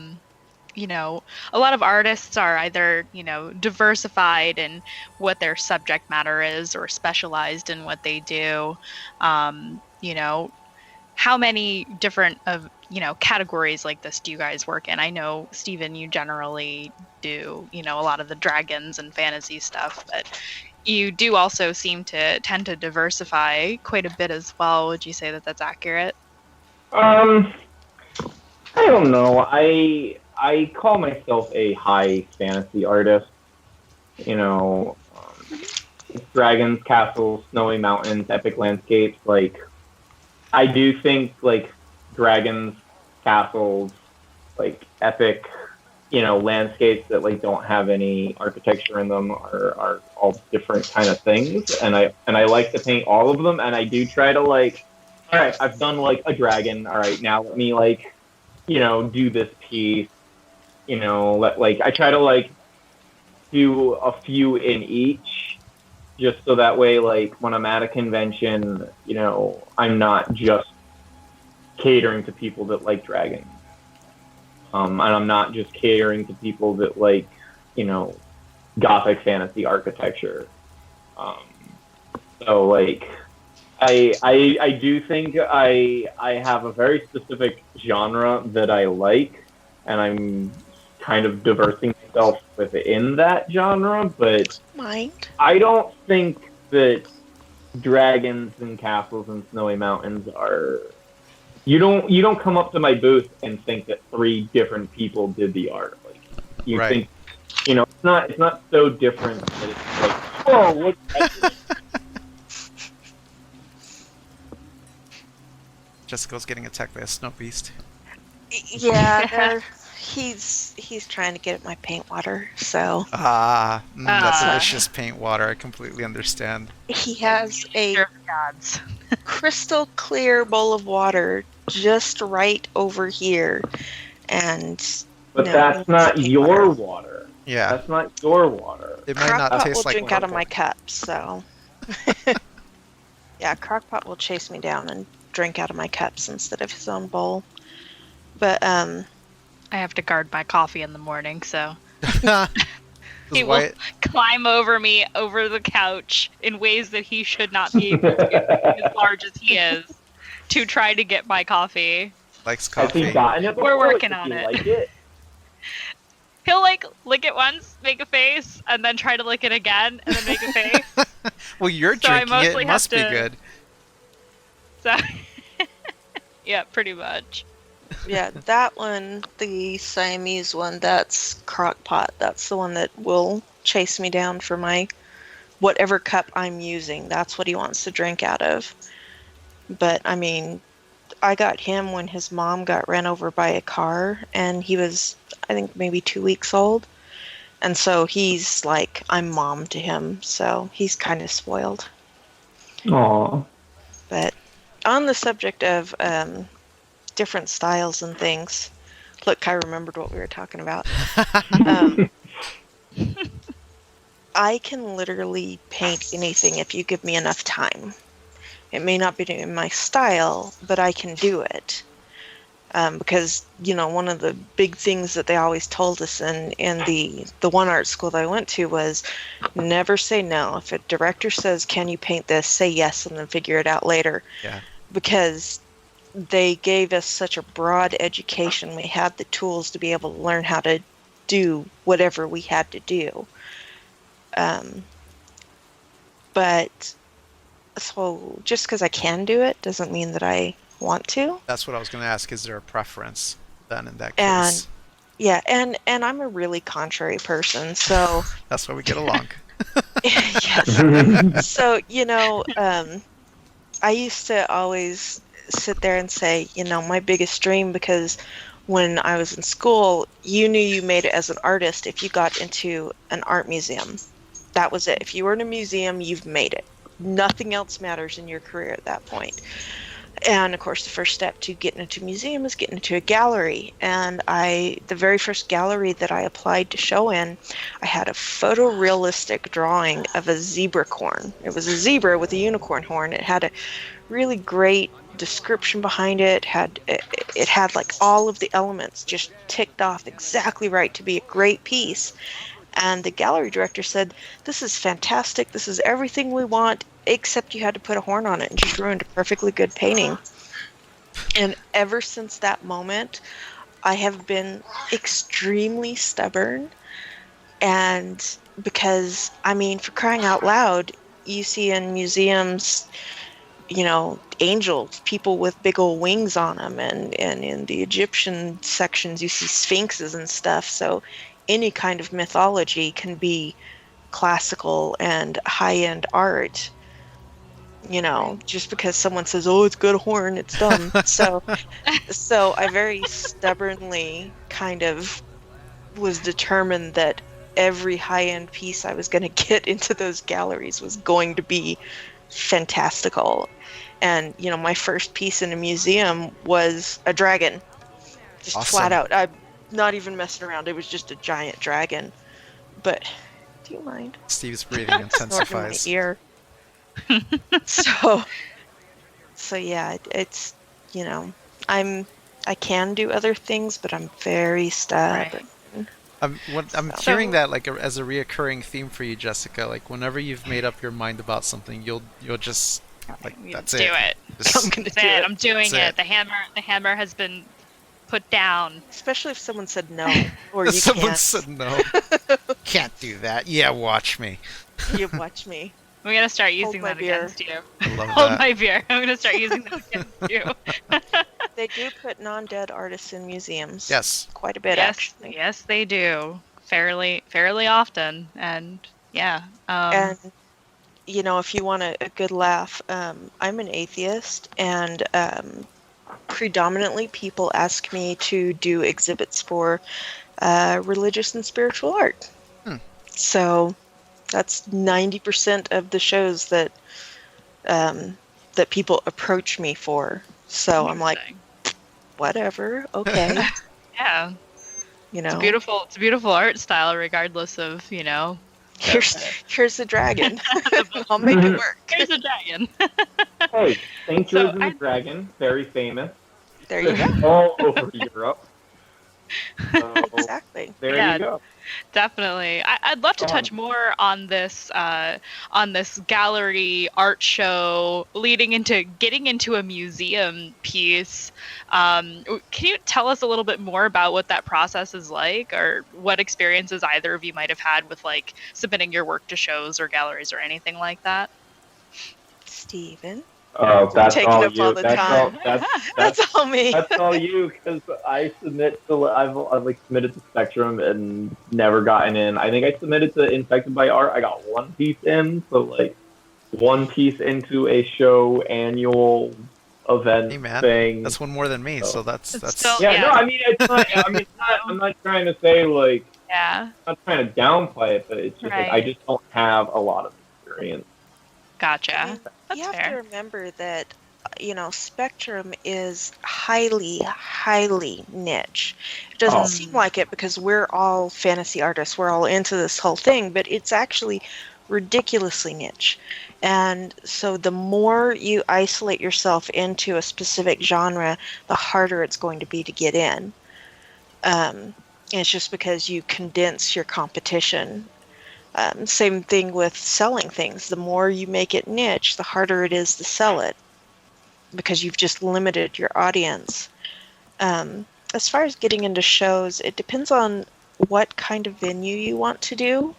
lot of artists are either, diversified in what their subject matter is or specialized in what they do. How many different categories like this do you guys work in? I know, Stephen, you generally do, a lot of the dragons and fantasy stuff, but you do also seem to tend to diversify quite a bit as well. Would you say that that's accurate? I don't know. I call myself a high fantasy artist. Dragons, castles, snowy mountains, epic landscapes. Like, I do think, like, dragons, castles, like, epic, landscapes that, like, don't have any architecture in them are all different kind of things. And I like to paint all of them. And I do try to, like, all right, I've done, like, a dragon. All right, now let me, like, do this piece. I try to, like, do a few in each, just so that way, like, when I'm at a convention, I'm not just catering to people that like dragons. And I'm not just catering to people that like, gothic fantasy architecture. So, like, I do think I have a very specific genre that I like, and I'm kind of diversing myself within that genre, but Mind? I don't think that dragons and castles and snowy mountains are. You don't come up to my booth and think that 3 different people did the art. Like you Right. think, it's not so different that it's like, whoa, look at this. Jessica's getting attacked by a snow beast. Yeah, he's trying to get at my paint water, so That's delicious paint water. I completely understand. he has a Sure, gods. crystal clear bowl of water just right over here, and But no, that's he not wants your water. water. Yeah, That's not your water. it might not Crockpot taste will like drink out of water. my cup, so yeah, Crockpot will chase me down and drink out of my cups instead of his own bowl. But I have to guard my coffee in the morning, so he will Wyatt climb over me over the couch in ways that he should not be able to, as large as he is, to try to get my coffee. likes Has he coffee. gotten it before? We're working Does on he it. Like it? He'll lick it once, make a face, and then try to lick it again, and then make a face. Well, you're So I drinking it. mostly It have must be to- good. So, yeah, pretty much. yeah, that one, the Siamese one, that's Crockpot. That's the one that will chase me down for my whatever cup I'm using. That's what he wants to drink out of. But I mean, I got him when his mom got ran over by a car, and he was, I think, maybe 2 weeks old. And so he's like, I'm mom to him, so he's kind of spoiled. Aw. But on the subject of different styles and things, look, I remembered what we were talking about. I can literally paint anything if you give me enough time. It may not be in my style, but I can do it. Because, one of the big things that they always told us in the one art school that I went to was never say no. If a director says, can you paint this, say yes and then figure it out later. Yeah. Because they gave us such a broad education. We had the tools to be able to learn how to do whatever we had to do. But so just because I can do it doesn't mean that I want to. That's what I was going to ask. Is there a preference then in that And case? yeah, and I'm a really contrary person, so That's why we get along. yes. So, I used to always sit there and say, my biggest dream, because when I was in school, you knew you made it as an artist if you got into an art museum. That was it. If you were in a museum, you've made it. Nothing else matters in your career at that point. And of course, the first step to getting into a museum is getting into a gallery. And the very first gallery that I applied to show in, I had a photorealistic drawing of a zebra corn. It was a zebra with a unicorn horn. It had a really great description behind it. It had like all of the elements just ticked off exactly right to be a great piece. And the gallery director said, "This is fantastic. This is everything we want, except you had to put a horn on it," and just ruined a perfectly good painting. And ever since that moment, I have been extremely stubborn. And because, for crying out loud, you see in museums, angels, people with big old wings on them, and in the Egyptian sections, you see sphinxes and stuff. So any kind of mythology can be classical and high-end art. Just because someone says, "Oh, it's got a horn," it's dumb. So I very stubbornly kind of was determined that every high-end piece I was going to get into those galleries was going to be fantastical. And my first piece in a museum was a dragon, just Awesome. flat out. I'm not even messing around. It was just a giant dragon. But do you mind? Steve's breathing Snorting in my intensifies. ear. So yeah, it's I can do other things, but I'm very stubborn. I'm So- hearing that as a reoccurring theme for you, Jessica. Like whenever you've made up your mind about something, you'll just that's You it. do it. Just- I'm gonna That's do it. it. I'm doing That's it. The hammer has been put down. Especially if someone said no, or you Someone can't. said no. Can't do that. Yeah, watch me. You watch me. I'm gonna start using my that beer. against you. I love Hold that. my beer. I'm gonna start using that against you. They do put non-dead artists in museums. Yes. Quite a bit, Yes, actually. yes, they do. Fairly often, and yeah. And you know, if you want a good laugh, I'm an atheist, and predominantly people ask me to do exhibits for religious and spiritual art. Hmm. So that's 90% of the shows that that people approach me for. So I'm like, interesting. whatever, okay, Yeah, you it's know. a beautiful art style, regardless of Here's the dragon. I'll make it work. There's a dragon. Hey, St. So George and the Dragon, very famous. There you go. All over Europe. So, Exactly. there Yeah. you go. Definitely. I'd love to touch more on this gallery art show leading into getting into a museum piece. Can you tell us a little bit more about what that process is like, or what experiences either of you might have had with like submitting your work to shows or galleries or anything like that? Steven. Oh, that's Taking all up you. all the That's all. time. That's That's all me. that's all you. Because I submit to. I've like submitted to Spectrum and never gotten in. I think I submitted to Infected by Art. I got one piece in. So like one piece into a show annual event Hey, man. thing. That's one more than me, so that's still- Yeah, Yeah. no, I mean it's not. I mean, it's not, I'm not trying to say like. Yeah. I'm not trying to downplay it, but it's just like I Right. just don't have a lot of experience. Gotcha. I mean, That's you have fair. to remember that, you know, Spectrum is highly, highly niche. It doesn't Oh. seem like it because we're all fantasy artists. We're all into this whole thing, but it's actually ridiculously niche. And so the more you isolate yourself into a specific genre, the harder it's going to be to get in. And it's just because you condense your competition. Same thing with selling things. The more you make it niche, the harder it is to sell it because you've just limited your audience. As far as getting into shows, it depends on what kind of venue you want to do.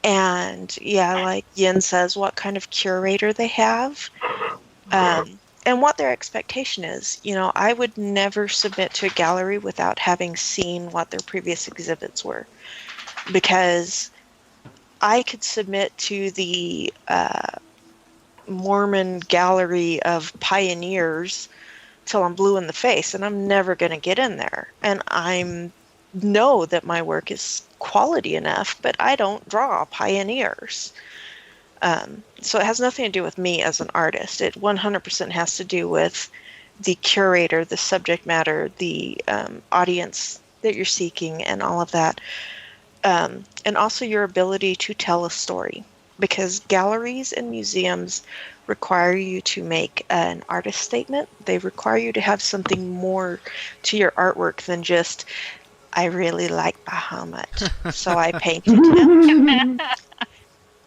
And yeah, like Yin says, what kind of curator they have. And what their expectation is. You know, I would never submit to a gallery without having seen what their previous exhibits were. Because I could submit to the Mormon gallery of pioneers till I'm blue in the face, and I'm never going to get in there. And I know that my work is quality enough, but I don't draw pioneers. So it has nothing to do with me as an artist. It 100% has to do with the curator, the subject matter, the audience that you're seeking, and all of that. And also your ability to tell a story, because galleries and museums require you to make an artist statement. They require you to have something more to your artwork than just, I really like Bahamut, so I painted him.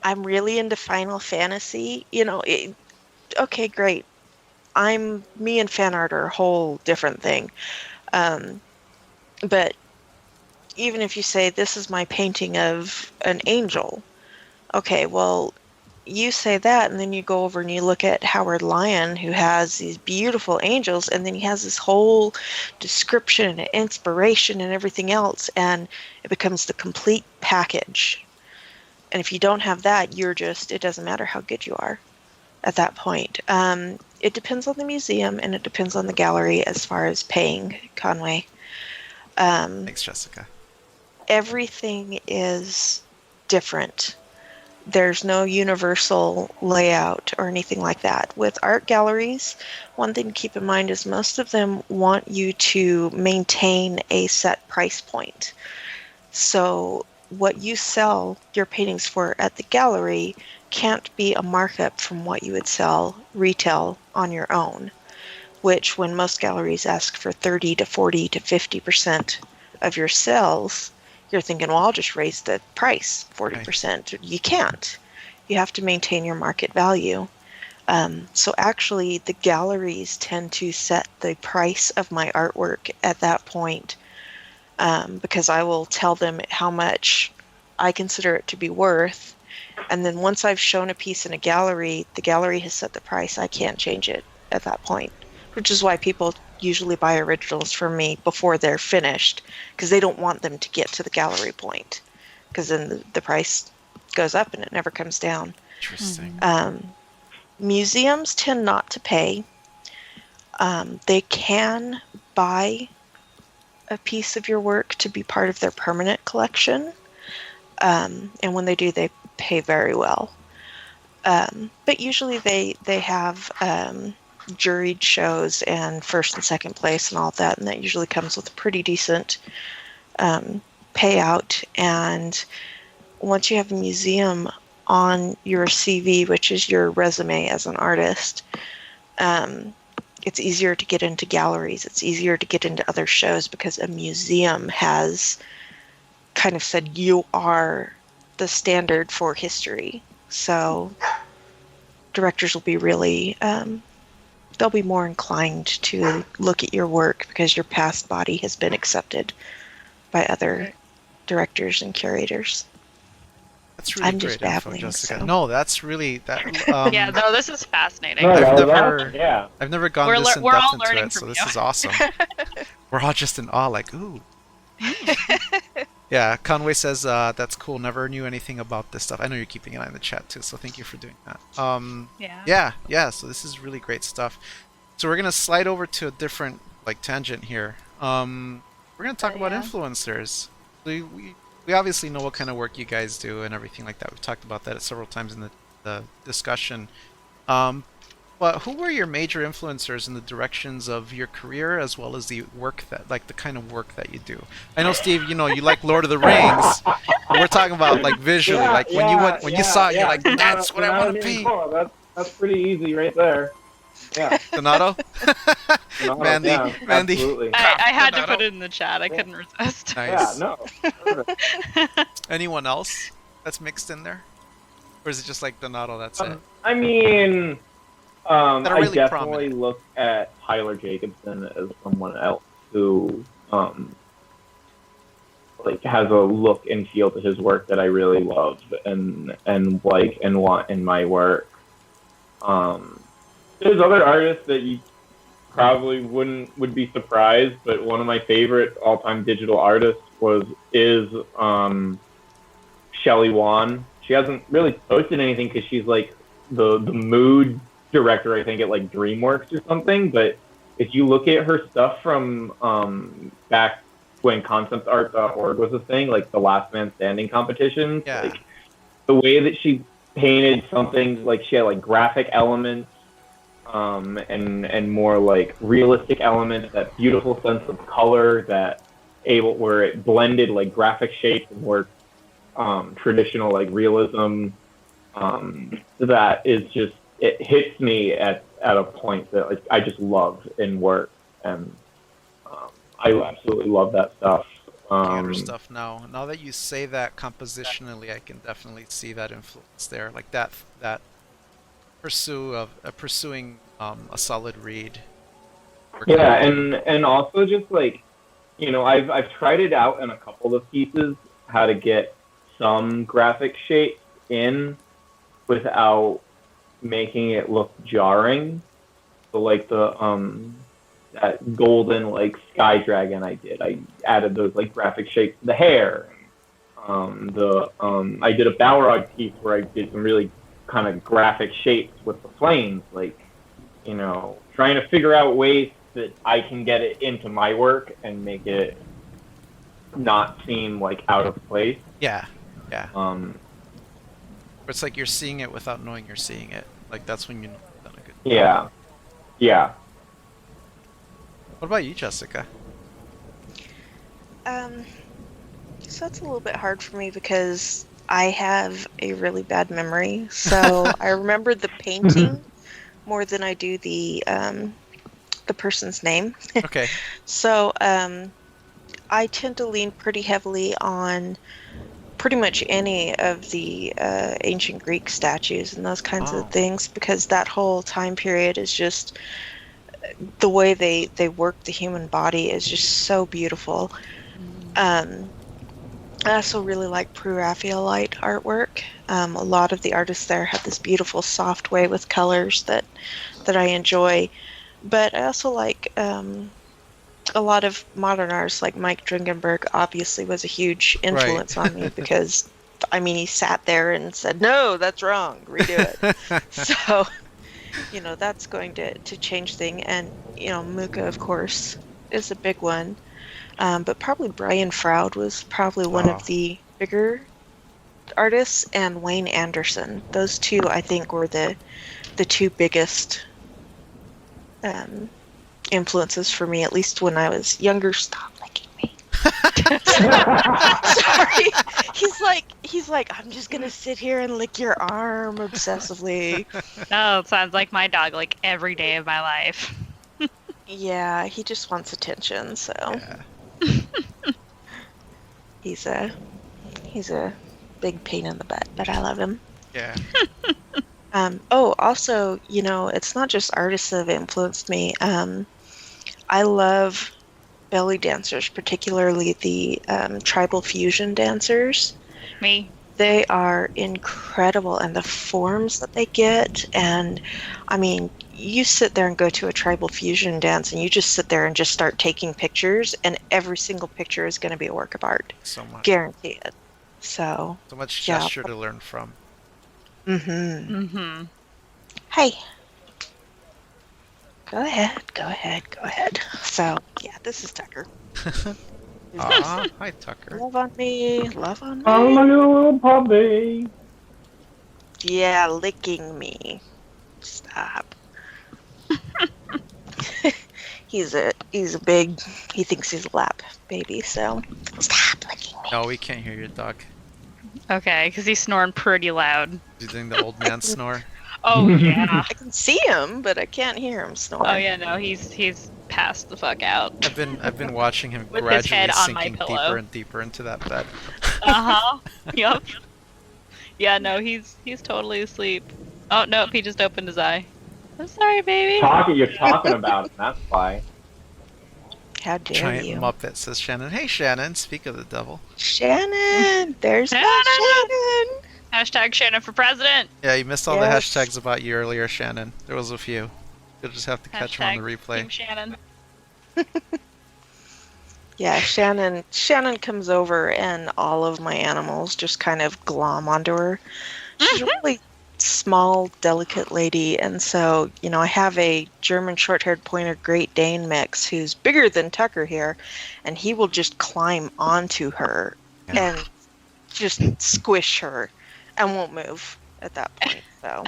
I'm really into Final Fantasy. You know, okay, great. Me and fan art are a whole different thing. But even if you say, this is my painting of an angel, okay, well, you say that, and then you go over and you look at Howard Lyon, who has these beautiful angels, and then he has this whole description and inspiration and everything else, and it becomes the complete package. And if you don't have that, it doesn't matter how good you are at that point. It depends on the museum, and it depends on the gallery as far as paying, Conway. Thanks, Jessica. Everything is different. There's no universal layout or anything like that. With art galleries, one thing to keep in mind is most of them want you to maintain a set price point. So what you sell your paintings for at the gallery can't be a markup from what you would sell retail on your own, which when most galleries ask for 30 to 40 to 50% of your sales, you're thinking, well, I'll just raise the price 40%. Right. You can't. You have to maintain your market value. So actually, the galleries tend to set the price of my artwork at that point, because I will tell them how much I consider it to be worth. And then once I've shown a piece in a gallery, the gallery has set the price. I can't change it at that point, which is why people usually buy originals from me before they're finished, because they don't want them to get to the gallery point, because then the price goes up and it never comes down. Interesting. Museums tend not to pay. They can buy a piece of your work to be part of their permanent collection. And when they do, they pay very well. But usually they have juried shows and first and second place and all that, and that usually comes with a pretty decent payout. And once you have a museum on your CV, which is your resume as an artist, it's easier to get into galleries. It's easier to get into other shows because a museum has kind of said you are the standard for history. So directors will be really, they'll be more inclined to look at your work because your past body has been accepted by other directors and curators. That's really I'm just great info, babbling, Jessica. so. No, that's really that. Yeah, no, this is fascinating. No, I've that was never- awesome. Yeah. I've never gone We're this lear- in we're depth all into learning it, so from this you. is awesome. We're all just in awe, like, ooh. Yeah, Conway says that's cool. Never knew anything about this stuff. I know you're keeping an eye on the chat too, so thank you for doing that. Yeah. So this is really great stuff. So we're gonna slide over to a different tangent here. We're gonna talk about influencers. We obviously know what kind of work you guys do and everything like that. We've talked about that several times in the discussion. But who were your major influencers in the directions of your career as well as the work that, the kind of work that you do? I know, Steve, you like Lord of the Rings. But we're talking about visually, when you saw it, you're like, that's what I want to be. That's pretty easy right there. Yeah. Donato? Mandy. Absolutely. I had to put it in the chat. I couldn't resist. Nice. Yeah, no. Anyone else that's mixed in there? Or is it just Donato, that's it? I mean, That are I really definitely prominent. look at Tyler Jacobson as someone else who has a look and feel to his work that I really love and like and want in my work. There's other artists that you probably would be surprised, but one of my favorite all-time digital artists is Shelley Wan. She hasn't really posted anything because she's the mood director, I think, at DreamWorks or something. But if you look at her stuff from back when conceptart.org was a thing, the Last Man Standing competition, Yeah. The way that she painted something, she had graphic elements and more realistic elements, that beautiful sense of color where it blended graphic shapes and more traditional realism. That is just, it hits me at a point that I just love in work, and I absolutely love that stuff. Theater stuff now. Now that you say that compositionally, I can definitely see that influence there. That pursuing a solid read. Yeah, and also just I've tried it out in a couple of pieces, how to get some graphic shapes in without making it look jarring. So that golden sky dragon I added those graphic shapes to the hair. I did a Balrog piece where I did some really kind of graphic shapes with the flames, trying to figure out ways that I can get it into my work and make it not seem out of place. Yeah. It's you're seeing it without knowing you're seeing it. That's when you know you've done a good job. Yeah. What about you, Jessica? So that's a little bit hard for me because I have a really bad memory. So I remember the painting more than I do the person's name. Okay. So I tend to lean pretty heavily on pretty much any of the ancient Greek statues and those kinds Oh. of things, because that whole time period is just the way they work the human body is just so beautiful. I also really like Pre-Raphaelite artwork. A lot of the artists there have this beautiful, soft way with colors that I enjoy. But I also like a lot of modern artists, like Mike Dringenberg obviously was a huge Right. influence on me because, I mean, he sat there and said, "No, that's wrong, redo it." So, that's going to change thing. And, Muka, of course, is a big one. But probably Brian Froud was probably one Oh. of the bigger artists, and Wayne Anderson. Those two, I think, were the two biggest influences for me, at least when I was younger. Stop licking me. Sorry. He's like, I'm just gonna sit here and lick your arm obsessively. Oh, it sounds like my dog, like every day of my life. Yeah, he just wants attention, so Yeah. he's a big pain in the butt, but I love him. Yeah. Also, it's not just artists that have influenced me. I love belly dancers, particularly the tribal fusion dancers. Me. They are incredible, and the forms that they get. And I mean, you sit there and go to a tribal fusion dance, and you just sit there and just start taking pictures, and every single picture is going to be a work of art, So much. guaranteed. So yeah. Gesture to learn from. Mm-hmm. Hey. Go ahead. So, yeah, this is Tucker. Aw, hi Tucker. Love on me. Oh, my little puppy. Yeah, licking me. Stop. He's a big, he thinks he's a lap baby, so stop licking me. No, we can't hear your dog. Okay, because he's snoring pretty loud. He's doing the old man snore. Oh yeah. I can see him, but I can't hear him snore. Oh yeah, no, he's passed the fuck out. I've been watching him With his gradually head on my sinking pillow. deeper and deeper into that bed. Uh-huh. Yup. Yeah, no, he's totally asleep. Oh nope, he just opened his eye. I'm sorry, baby. You're talking about him, that's why. How dare Giant you. Muppet, says Shannon. Hey Shannon, speak of the devil. Shannon! There's my Shannon! Hashtag Shannon for president. Yeah, you missed all Yes. the hashtags about you earlier, Shannon. There was a few. You'll just have to catch them on the Hashtag replay. Team Shannon. Yeah, Shannon comes over and all of my animals just kind of glom onto her. She's a really small, delicate lady, and so, I have a German short-haired pointer Great Dane mix who's bigger than Tucker here, and he will just climb onto her and just squish her and won't move at that point, so.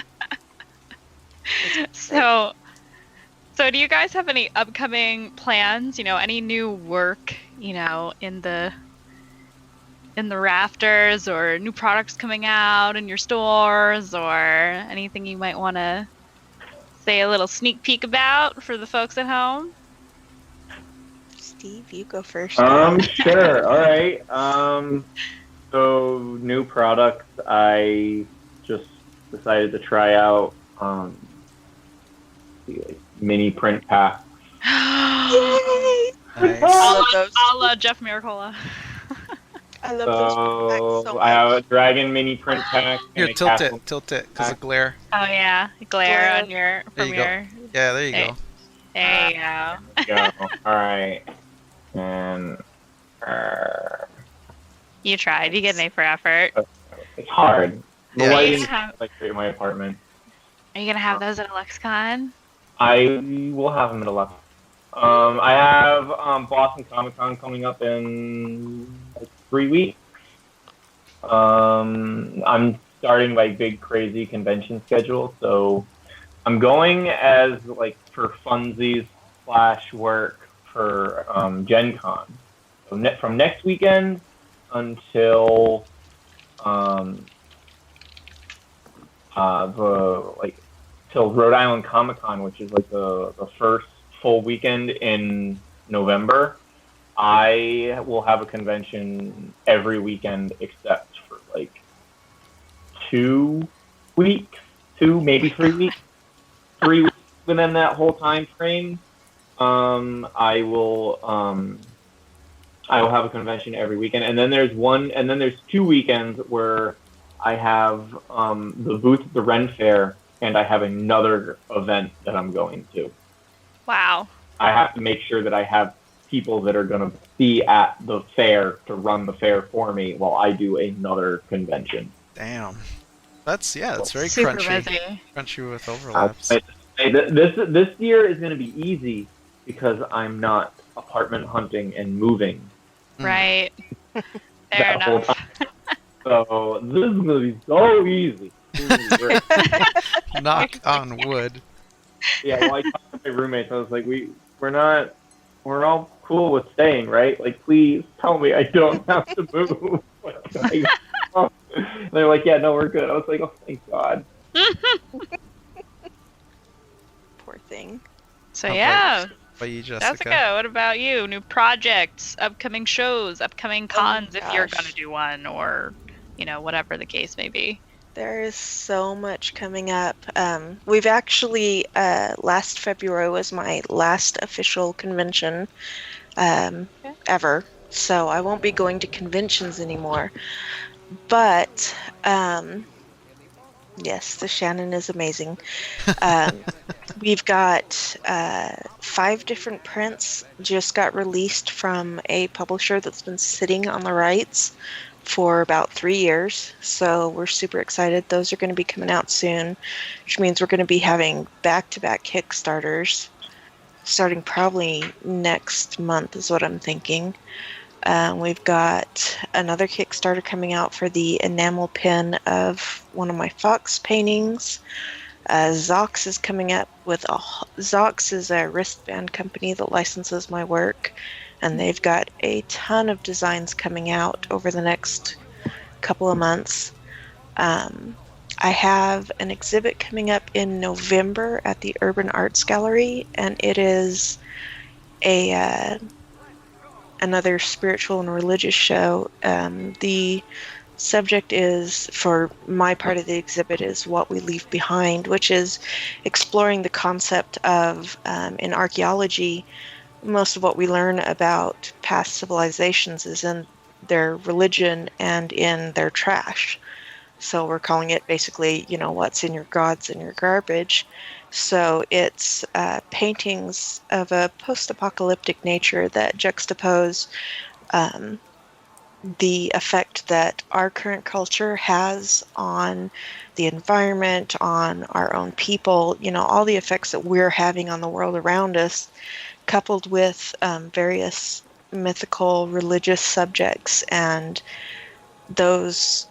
So do you guys have any upcoming plans? Any new work, in the rafters, or new products coming out in your stores, or anything you might want to say a little sneak peek about for the folks at home? Steve, you go first. Sure. All right. So new products. I just decided to try out mini print packs. Yay! Nice. I love those. A la Jeff Miracola. I love those packs so much. I have a dragon mini print pack. Here, and a tilt castle. it, because of glare. Oh yeah, glare on your There you go. Yeah, there you Hey. go. There you go. Go. All right. And You tried. You get an A for effort. it's hard. The Yeah. lighting Yeah. is like great in my apartment. Are you gonna have those at a Lexicon? I will have them at 11. I have Boston Comic Con coming up in like 3 weeks. I'm starting my big crazy convention schedule, so I'm going as like for funsies / work for Gen Con. So from next weekend until till Rhode Island Comic Con, which is like the first full weekend in November. I will have a convention every weekend except 2 weeks, maybe 3 weeks, 3 weeks within that whole time frame. I will have a convention every weekend, and then there's 2 weekends where I have the booth at the Ren Fair, and I have another event that I'm going to. Wow. I have to make sure that I have people that are going to be at the fair to run the fair for me while I do another convention. Damn. That's very Super crunchy. busy. Crunchy with overlaps. This year is going to be easy because I'm not apartment hunting and moving. Right. Fair enough. So this is going to be so easy. Knock on wood. Yeah, well, I talked to my roommates. I was like, we're all cool with staying, right? Like, please tell me I don't have to move. They're like, yeah, no, we're good. I was like, oh, thank God. Poor thing. So How yeah. about you, Jessica? Jessica, what about you? New projects, upcoming shows, upcoming cons if you're gosh. gonna do one, or whatever the case may be. There is so much coming up. We've actually, last February was my last official convention ever, so I won't be going to conventions anymore. But, yes, the Shannon is amazing. We've got 5 different prints just got released from a publisher that's been sitting on the rights for about 3 years, so we're super excited. Those are going to be coming out soon, which means we're going to be having back-to-back Kickstarters starting probably next month is what I'm thinking. We've got another Kickstarter coming out for the enamel pin of one of my fox paintings. Zox is coming up with Zox is a wristband company that licenses my work, and they've got a ton of designs coming out over the next couple of months. I have an exhibit coming up in November at the Urban Arts Gallery, and it is another spiritual and religious show. The subject is, for my part of the exhibit, is What We Leave Behind, which is exploring the concept of, in archaeology, most of what we learn about past civilizations is in their religion and in their trash. So we're calling it basically, what's in your gods and your garbage. So it's paintings of a post-apocalyptic nature that juxtapose the effect that our current culture has on the environment, on our own people, all the effects that we're having on the world around us, coupled with various mythical religious subjects. And those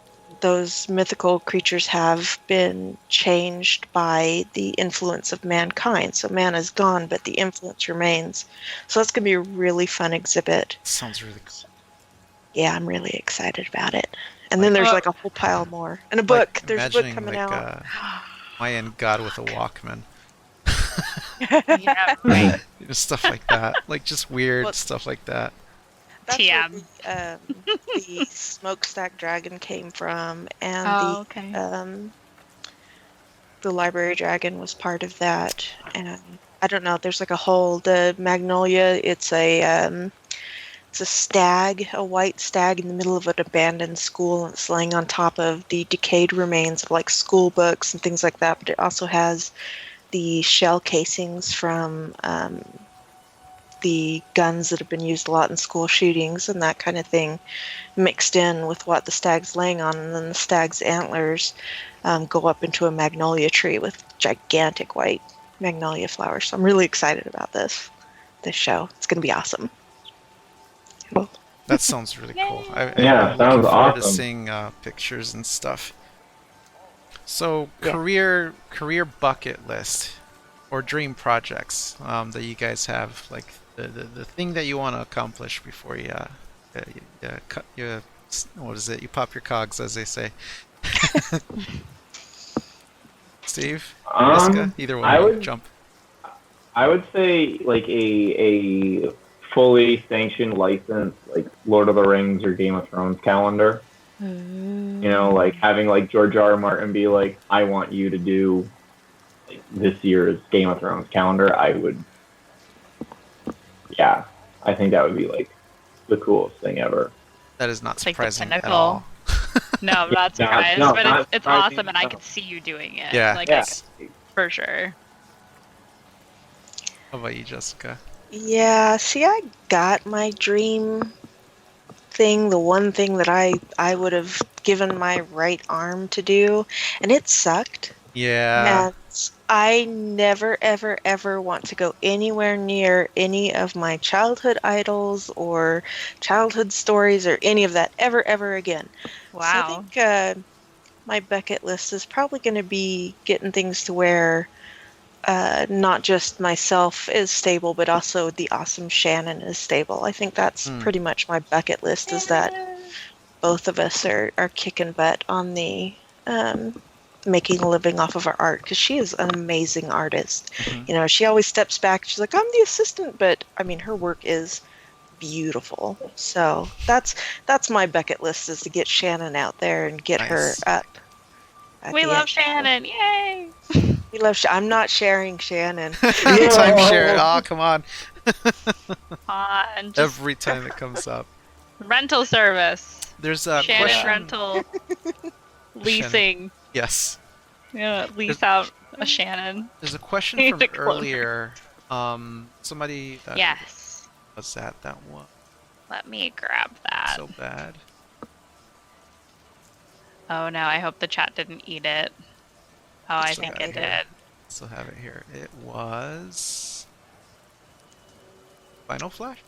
mythical creatures have been changed by the influence of mankind. So man is gone, but the influence remains. So that's going to be a really fun exhibit. Sounds really cool. Yeah, I'm really excited about it. And then there's like a whole pile more. And a book. There's a book coming out. Mayan god with a Walkman. Yeah, right. Stuff like that. Like just weird stuff like that. That's TM. where the smokestack dragon came from, and the library dragon was part of that. And I don't know. There's like the magnolia. It's a stag, a white stag in the middle of an abandoned school, and it's laying on top of the decayed remains of like school books and things like that. But it also has the shell casings from the guns that have been used a lot in school shootings and that kind of thing mixed in with what the stag's laying on, and then the stag's antlers go up into a magnolia tree with gigantic white magnolia flowers. So I'm really excited about this show. It's going to be awesome. Well, that sounds really cool. I'm sounds looking forward to awesome. seeing pictures and stuff. So career bucket list or dream projects that you guys have, like the thing that you want to accomplish before you what is it? You pop your cogs, as they say. Steve, Jessica, either one, jump. I would say like a fully sanctioned license, like Lord of the Rings or Game of Thrones calendar. You know, like having like George R. R. Martin be like, I want you to do like, this year's Game of Thrones calendar. I would, yeah, I think that would be like the coolest thing ever. That is not It's like the surprising at pinnacle. all. No, I'm not No, surprised, no, but not it's surprising, awesome, and I no. could see you doing it. Yeah. Like, Yeah. for sure. How about you, Jessica? Yeah, see, I got my dream thing, the one thing that I would have given my right arm to do, and it sucked. Yeah. And I never, ever, ever want to go anywhere near any of my childhood idols or childhood stories or any of that ever, ever again. So I Wow. think my bucket list is probably going to be getting things to where not just myself is stable, but also the awesome Shannon is stable. I think that's pretty much my bucket list, is that both of us are kicking butt on the making a living off of our art, because she is an amazing artist. Mhm. You know, she always steps back. She's like, I'm the assistant, but I mean, her work is beautiful. So that's my bucket list, is to get Shannon out there and get her Nice. up. at We the love end. Shannon. Yay! We love. I'm not sharing Shannon. Timeshare. Oh, come on. On just Every time it comes up. rental service. There's a Shannon question. rental leasing. Yes. Yeah, lease out a Shannon. There's a question Need from to clone her. earlier. Somebody. Yes. What's that? That one. Let me grab that. So bad. Oh no, I hope the chat didn't eat it. Oh, I Still think got it it here. did. Still have it here. It was. Final Flash?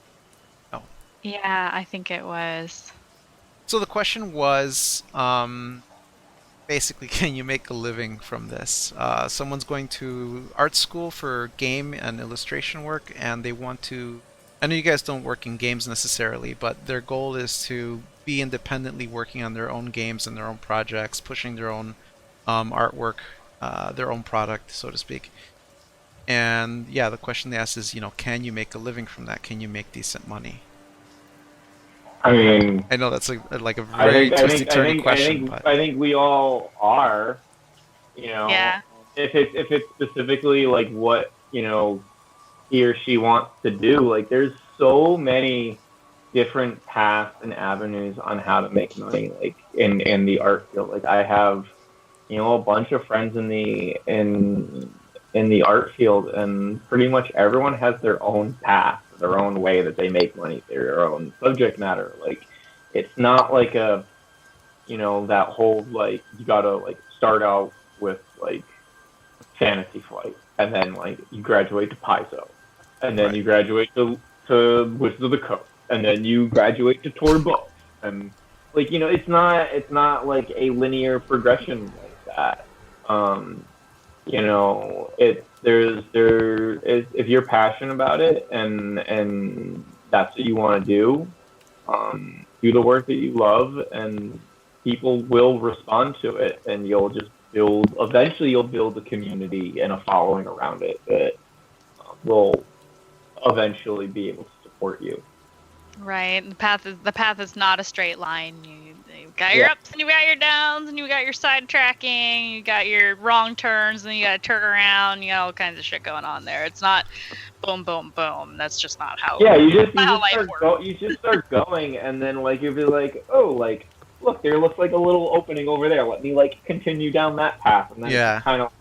No. Yeah, I think it was. So the question was, basically, can you make a living from this? Someone's going to art school for game and illustration work, and they want to. I know you guys don't work in games necessarily, but their goal is to be independently working on their own games and their own projects, pushing their own artwork, their own product, so to speak. And yeah, the question they asked is, can you make a living from that? Can you make decent money? I mean, I know that's like a very twisty, turny question, but I think we all are. You know, Yeah. if it's specifically like what he or she wants to do, like there's so many different paths and avenues on how to make money, like in the art field. Like I have, a bunch of friends in the art field, and pretty much everyone has their own path, their own way that they make money, their own subject matter. Like it's not like that whole like you gotta like start out with like Fantasy Flight, and then like you graduate to Paizo, and then Right. you graduate to Wizards of the Coast, and then you graduate to Torbo, and like it's not like a linear progression like that. If you're passionate about it and that's what you want to do the work that you love, and people will respond to it, and you'll build a community and a following around it that will eventually be able to support you. Right. The path is not a straight line. You've got your ups and you got your downs and you got your sidetracking, you got your wrong turns, and you got to turn around. You got all kinds of shit going on there. It's not boom, boom, boom. That's just not how. Yeah, you just start going, and then like you'll be like, oh, like look, there looks like a little opening over there. Let me like continue down that path, and then it kind of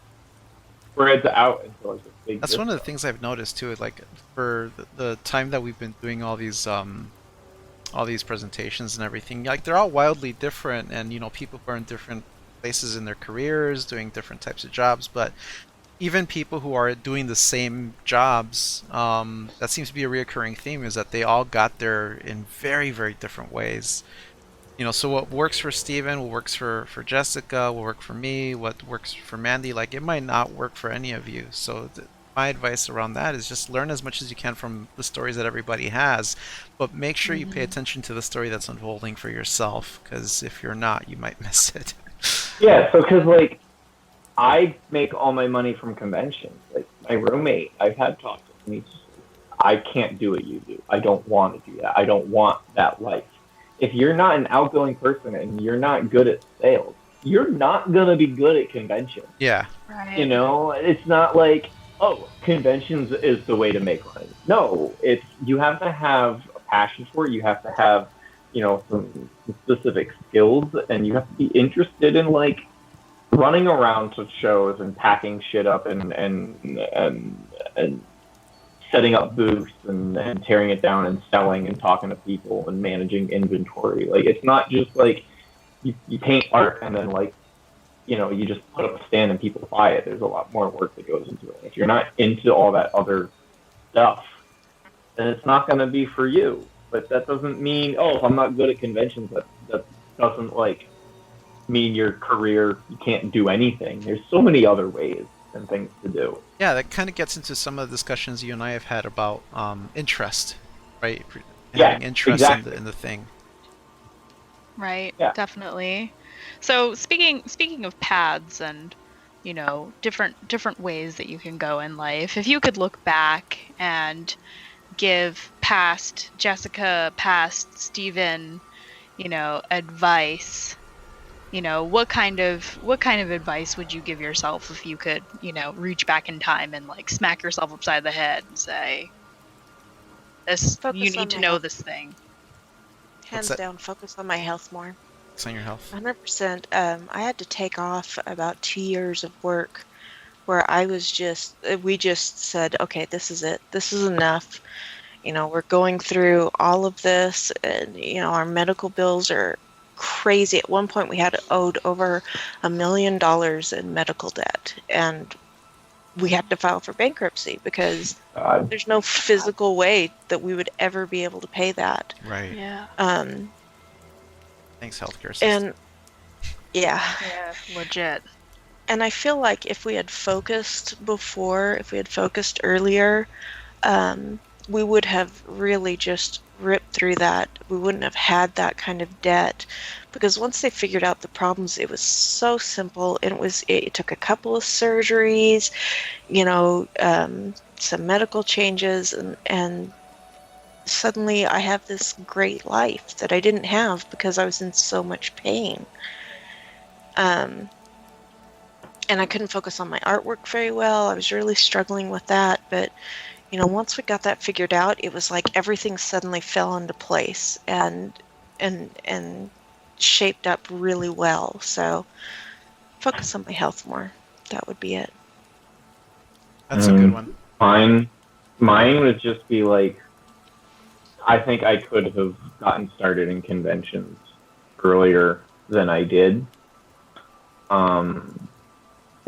spreads out into like this big. That's one of the things I've noticed too. Like for the time that we've been doing all these presentations and everything, like they're all wildly different, and people who are in different places in their careers, doing different types of jobs, but even people who are doing the same jobs, that seems to be a reoccurring theme, is that they all got there in very, very different ways. So what works for Steven, what works for Jessica, will work for me, what works for Mandy, like it might not work for any of you. So my advice around that is just learn as much as you can from the stories that everybody has, but make sure you pay attention to the story that's unfolding for yourself, because if you're not, you might miss it. Yeah, so because like I make all my money from conventions. Like my roommate, I've had talks with me. I can't do what you do. I don't want to do that. I don't want that life. if you're not an outgoing person and you're not good at sales, you're not gonna be good at conventions. Yeah. Right. You know, it's not like, oh, conventions is the way to make money. No, it's you have to have a passion for it. You have to have, you know, some specific skills, and you have to be interested in like running around to shows and packing shit up and setting up booths and tearing it down and selling and talking to people and managing inventory. Like it's not just like you paint art and then like, you know, you just put up a stand and people buy it. There's a lot more work that goes into it. If you're not into all that other stuff, then it's not going to be for you. But that doesn't mean, oh, if I'm not good at conventions, that doesn't like mean your career, you can't do anything. There's so many other ways and things to do. Yeah, that kind of gets into some of the discussions you and I have had about interest, right? Yeah, Having interest exactly. in the thing. Right. Yeah. Definitely. So speaking of paths and, you know, different ways that you can go in life, if you could look back and give past Jessica, past Steven, you know, advice, you know, what kind of advice would you give yourself if you could, you know, reach back in time and like smack yourself upside the head and say, this Focus you on need to my know health. this thing. Hands that? down, focus on my health more. It's on your health. 100%. I had to take off about 2 years of work where we just said, okay, this is it. This is enough. You know, we're going through all of this, and, you know, our medical bills are crazy. At one point, we had owed over $1 million in medical debt, and we had to file for bankruptcy because there's no physical way that we would ever be able to pay that. Right. Yeah. Thanks, healthcare system. And yeah. Yeah. Legit. And I feel like if we had focused before, if we had focused earlier, we would have really just ripped through that. We wouldn't have had that kind of debt, because once they figured out the problems, it was so simple. And it took a couple of surgeries, you know, some medical changes, and suddenly I have this great life that I didn't have because I was in so much pain. And I couldn't focus on my artwork very well. I was really struggling with that. But, you know, once we got that figured out, it was like everything suddenly fell into place and shaped up really well. So focus on my health more. That would be it. That's a good one. Mine would just be like, I think I could have gotten started in conventions earlier than I did.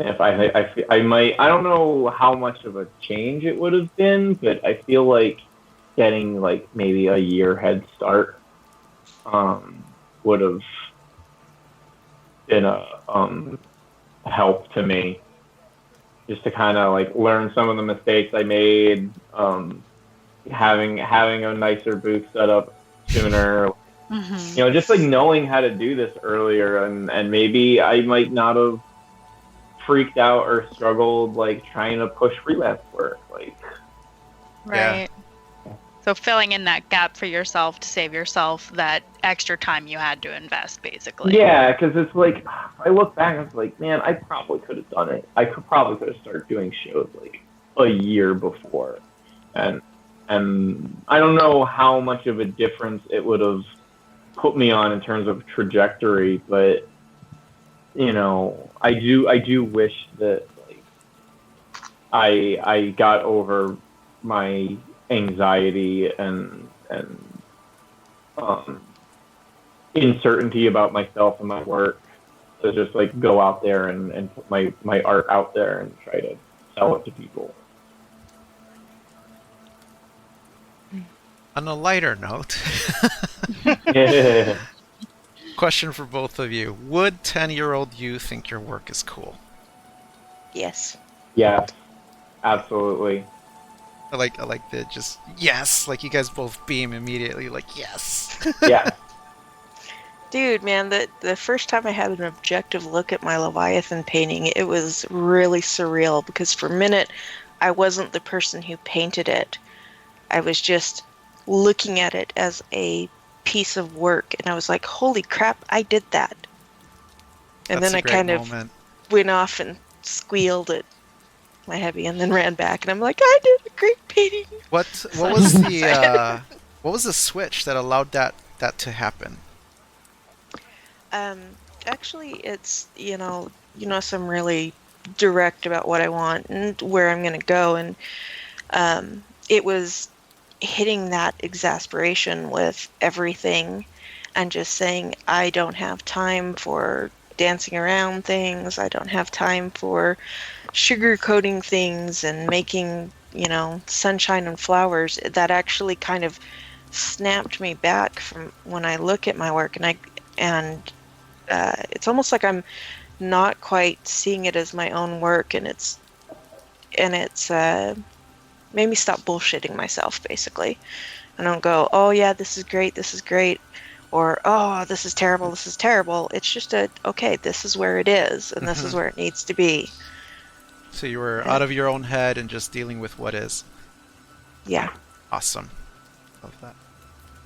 If I might, I don't know how much of a change it would have been, but I feel like getting like maybe a year head start would have been a help to me, just to kind of like learn some of the mistakes I made, having a nicer booth set up sooner. Mm-hmm. You know, just like knowing how to do this earlier, and maybe I might not have freaked out or struggled like trying to push freelance work. Like, Right. Yeah. So filling in that gap for yourself to save yourself that extra time you had to invest, basically. yeah, because it's like I look back and it's like, man, I probably could have done it. I probably could have started doing shows like a year before, and I don't know how much of a difference it would have put me on in terms of trajectory, but you know, I do wish that like I got over my anxiety and uncertainty about myself and my work, to just like go out there and put my art out there and try to sell it to people. On a lighter note, Yeah. question for both of you. Would 10-year-old you think your work is cool? Yes. Yeah, absolutely. I like the just, yes, like you guys both beam immediately, like, yes. Yeah. Dude, man, the first time I had an objective look at my Leviathan painting, it was really surreal, because for a minute, I wasn't the person who painted it. I was just looking at it as a piece of work, and I was like, holy crap, I did that. And That's then a I great kind moment. of went off and squealed at my hubby and then ran back, and I'm like, I did a great painting. What So was excited. what was the switch that allowed that to happen? Actually, it's, so I'm really direct about what I want and where I'm going to go. And it was hitting that exasperation with everything and just saying, I don't have time for dancing around things. I don't have time for sugarcoating things and making, sunshine and flowers. That actually kind of snapped me back from when I look at my work, and it's almost like I'm not quite seeing it as my own work, and it's made me stop bullshitting myself, basically. I don't go, oh yeah, this is great, or oh, this is terrible. It's just okay, this is where it is, and this is where it needs to be. So you were Uh, out of your own head and just dealing with what is. yeah. Awesome. Love that.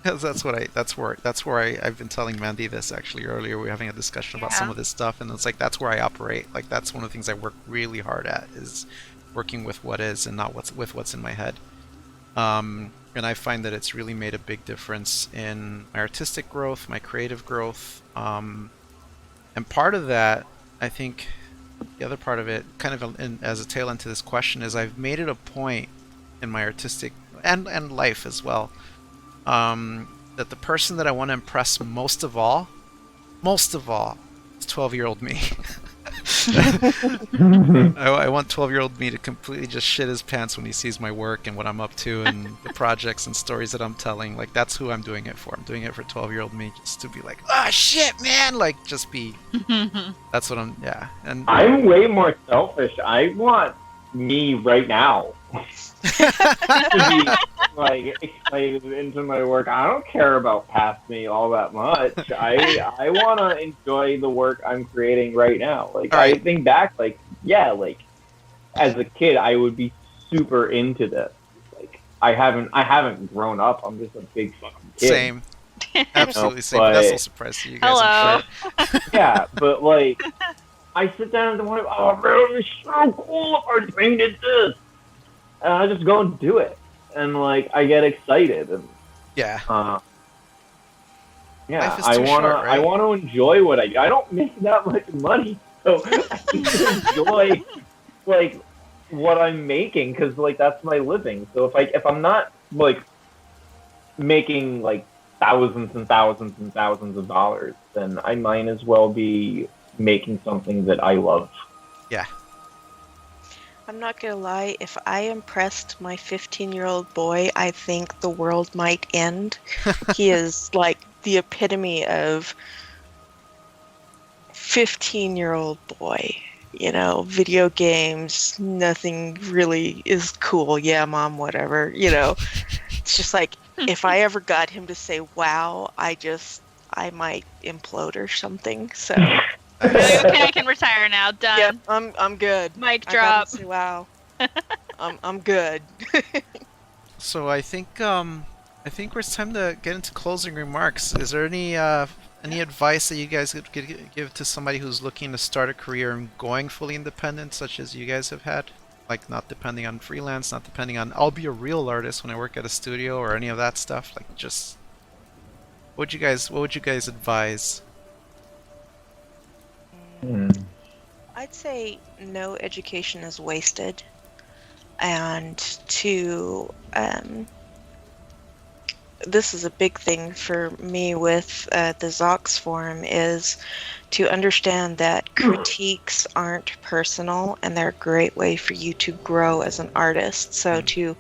'Cause that's where I've been telling Mandy this actually earlier. We were having a discussion about some Yeah. of this stuff, and it's like that's where I operate. Like that's one of the things I work really hard at is working with what is and not what's in my head. And I find that it's really made a big difference in my artistic growth, my creative growth. And part of that, I think, the other part of it, kind of as a tail end to this question, is I've made it a point in my artistic and life as well, that the person that I want to impress most of all, is 12-year-old me. I want 12-year-old me to completely just shit his pants when he sees my work and what I'm up to and the projects and stories that I'm telling. Like, that's who I'm doing it for. I'm doing it for 12-year-old me, just to be like, ah, shit, man! Like, just be... That's what I'm... Yeah. And I'm way more selfish. I want me right now to be excited into my work. I don't care about past me all that much. I want to enjoy the work I'm creating right now. Like, All right. I think back, as a kid, I would be super into this. Like, I haven't grown up. I'm just a big fucking kid. Same. Absolutely same. But that's no surprise to you guys, Hello. I'm sure. Yeah, but I sit down and wonder, oh man, it's so cool if I painted this. And I just go and do it. And I get excited and Yeah. yeah, Life is too short, right? I wanna enjoy what I do. I don't make that much money, so I need to enjoy what I'm making because that's my living. So if I'm not making thousands and thousands and thousands of dollars, then I might as well be making something that I love. Yeah. I'm not gonna lie, if I impressed my 15-year-old boy, I think the world might end. He is the epitome of 15-year-old boy. Video games, nothing really is cool. Yeah, mom, whatever. It's just if I ever got him to say wow, I might implode or something. So Okay, I can retire now. Done. yep, I'm good. Mic I got him drop. to say wow. I'm good. So I think it's time to get into closing remarks. Is there any advice that you guys could give to somebody who's looking to start a career and going fully independent, such as you guys have had? Like not depending on freelance, not depending on I'll be a real artist when I work at a studio or any of that stuff. Like just what would you guys advise? I'd say no education is wasted, and this is a big thing for me with the Zox forum, is to understand that critiques aren't personal and they're a great way for you to grow as an artist. So to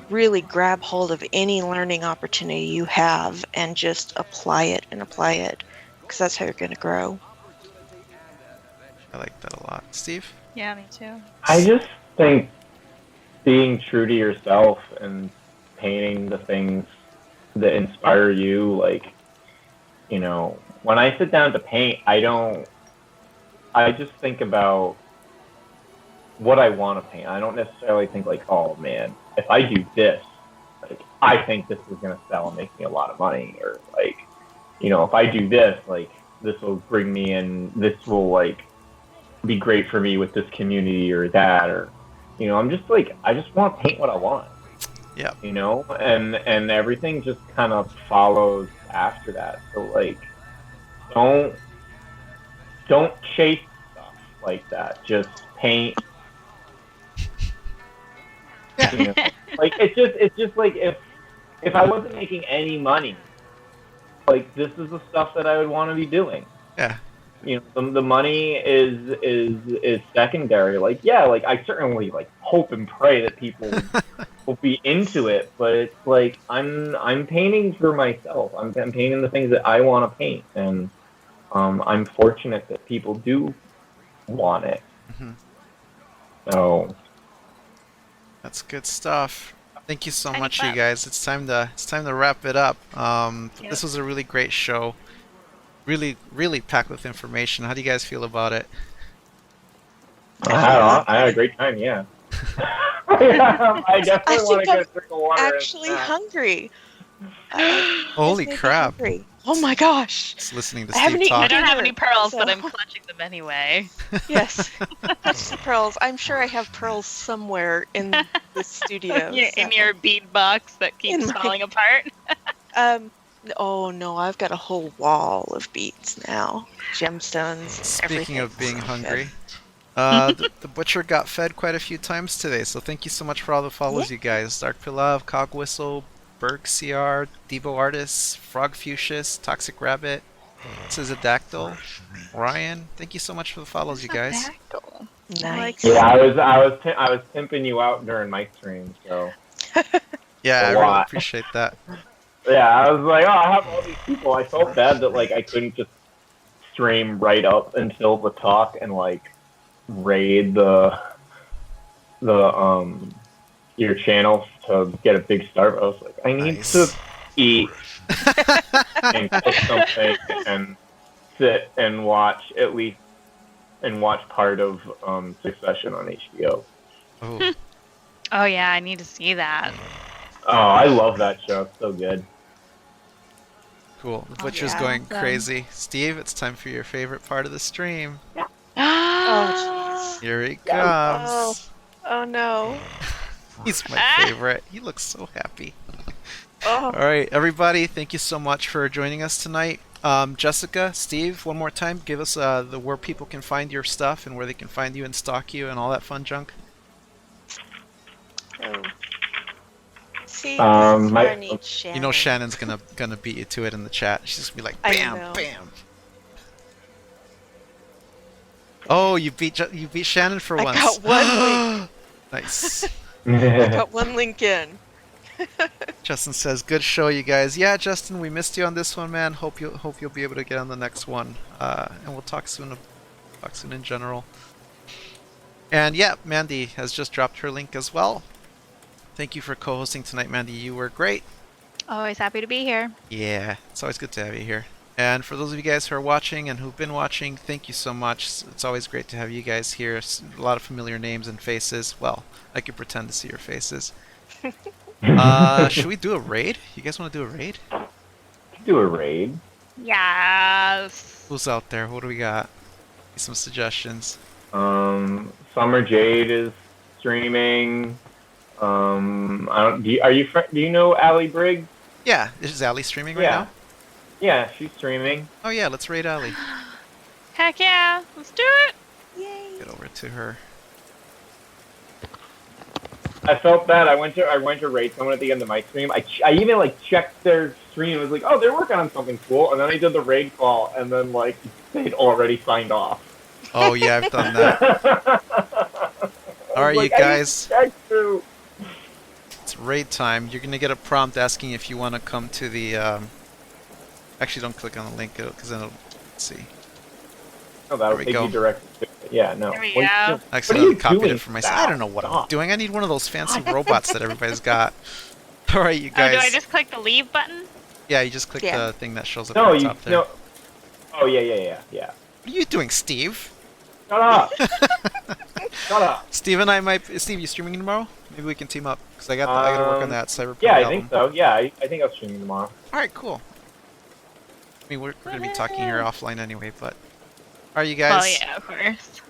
really grab hold of any learning opportunity you have and just apply it, because that's how you're going to grow. I like that a lot. Steve? Yeah, me too. I just think being true to yourself and painting the things that inspire you, when I sit down to paint, I just think about what I want to paint. I don't necessarily think oh man, if I do this, like, I think this is going to sell and make me a lot of money, or like, if I do this, like, this will bring me in, this will like be great for me with this community or that, or, I'm just like, I just want to paint what I want. Yeah. And everything just kind of follows after that. So like, don't chase stuff like that. Just paint. Like it's just like if I wasn't making any money, like this is the stuff that I would want to be doing. Yeah. The money is secondary. Like, yeah, like I certainly like hope and pray that people will be into it, but it's like I'm painting for myself. I'm painting the things that I want to paint, and I'm fortunate that people do want it. Mm-hmm. So that's good stuff. Thank you so Tiny much, clap. you guys. It's time to wrap it up. Yep. This was a really great show. Really, really packed with information. How do you guys feel about it? I had a great time. Yeah. I definitely I want think to get I'm a drink of water. Actually hungry. Holy This made me crap! hungry. Oh my gosh. Just listening to I haven't Steve eaten I talk. don't have dinner, any pearls, but so- I'm clutching them anyway. Yes. Touch the pearls. I'm sure I have pearls somewhere in the studio. In your bead box that keeps In my- falling apart. Oh no, I've got a whole wall of beads now. Gemstones. Speaking everything. of being So hungry, good. the butcher got fed quite a few times today, so thank you so much for all the follows, you guys. Dark Pilav, Cog Whistle, Berg CR, Devo Artist, Frog Fuchsius, Toxic Rabbit, Scizadactyl, Ryan. Thank you so much for the follows, you guys. Nice. Yeah, I was pimping you out during my stream, so Yeah, I A really lot. appreciate that. yeah, I was like, oh, I have all these people. I felt bad that like I couldn't just stream right up until the talk and like raid the your channel to get a big start. I was like, I need Nice. to eat and cook something and sit and watch part of Succession on HBO. Oh, Oh yeah, I need to see that. Oh, I love that show. It's so good. cool. The Oh, butcher's yeah. going crazy. Steve, it's time for your favorite part of the stream. Oh Here he Yeah. comes. jeez. Oh no. He's my favorite. He looks so happy. Oh. All right, everybody, thank you so much for joining us tonight. Jessica, Steve, one more time, give us where people can find your stuff and where they can find you and stalk you and all that fun junk. Oh. See, Um, this is my- where I need Shannon. You know Shannon's gonna beat you to it in the chat. She's just gonna be like, I bam, know. bam. Oh, you beat Shannon for I once. got one link. Nice. Got one link in. Justin says, "Good show, you guys." Yeah, Justin, we missed you on this one, man. Hope you'll be able to get on the next one. And we'll talk soon. Talk soon in general. And yeah, Mandy has just dropped her link as well. Thank you for co-hosting tonight, Mandy. You were great. Always happy to be here. Yeah, it's always good to have you here. And for those of you guys who are watching and who've been watching, thank you so much. It's always great to have you guys here. A lot of familiar names and faces. Well, I can pretend to see your faces. Should we do a raid? You guys want to do a raid? Do a raid. Yes. Who's out there? What do we got? Some suggestions. Summer Jade is streaming. Do you know Allie Briggs? Yeah, is Ali streaming right Yeah. now? Yeah, she's streaming. Oh yeah, let's raid Ali. Heck yeah. Let's do it. Yay. Get over to her. I felt bad. I went to raid someone at the end of my stream. I even like checked their stream. I was like, oh, they're working on something cool. And then I did the raid call, and then like they'd already signed off. Oh yeah, I've done that. All right, you guys. It's raid time. You're gonna get a prompt asking if you want to come to the. Actually, don't click on the link because then it'll. Let's see. Oh, that'll There we take go. you directly to it. Yeah, no. There we Wait, go. no. I What are accidentally you copied doing, it for myself. Sal? I don't know what I'm Stop. doing. I need one of those fancy robots that everybody's got. All right, you Oh, guys. do I just click the leave button? Yeah, you just click Yeah. the thing that shows up No, at the you top there. no. Oh yeah. What are you doing, Steve? Shut up. Shut up. Steve and I might. Steve, you streaming tomorrow? Maybe we can team up because I gotta work on that Cyberpunk Yeah, I album. think so. Yeah, I think I'll stream tomorrow. All right, cool. I mean, we're gonna be talking here offline anyway, but are you guys? Well, yeah, of course.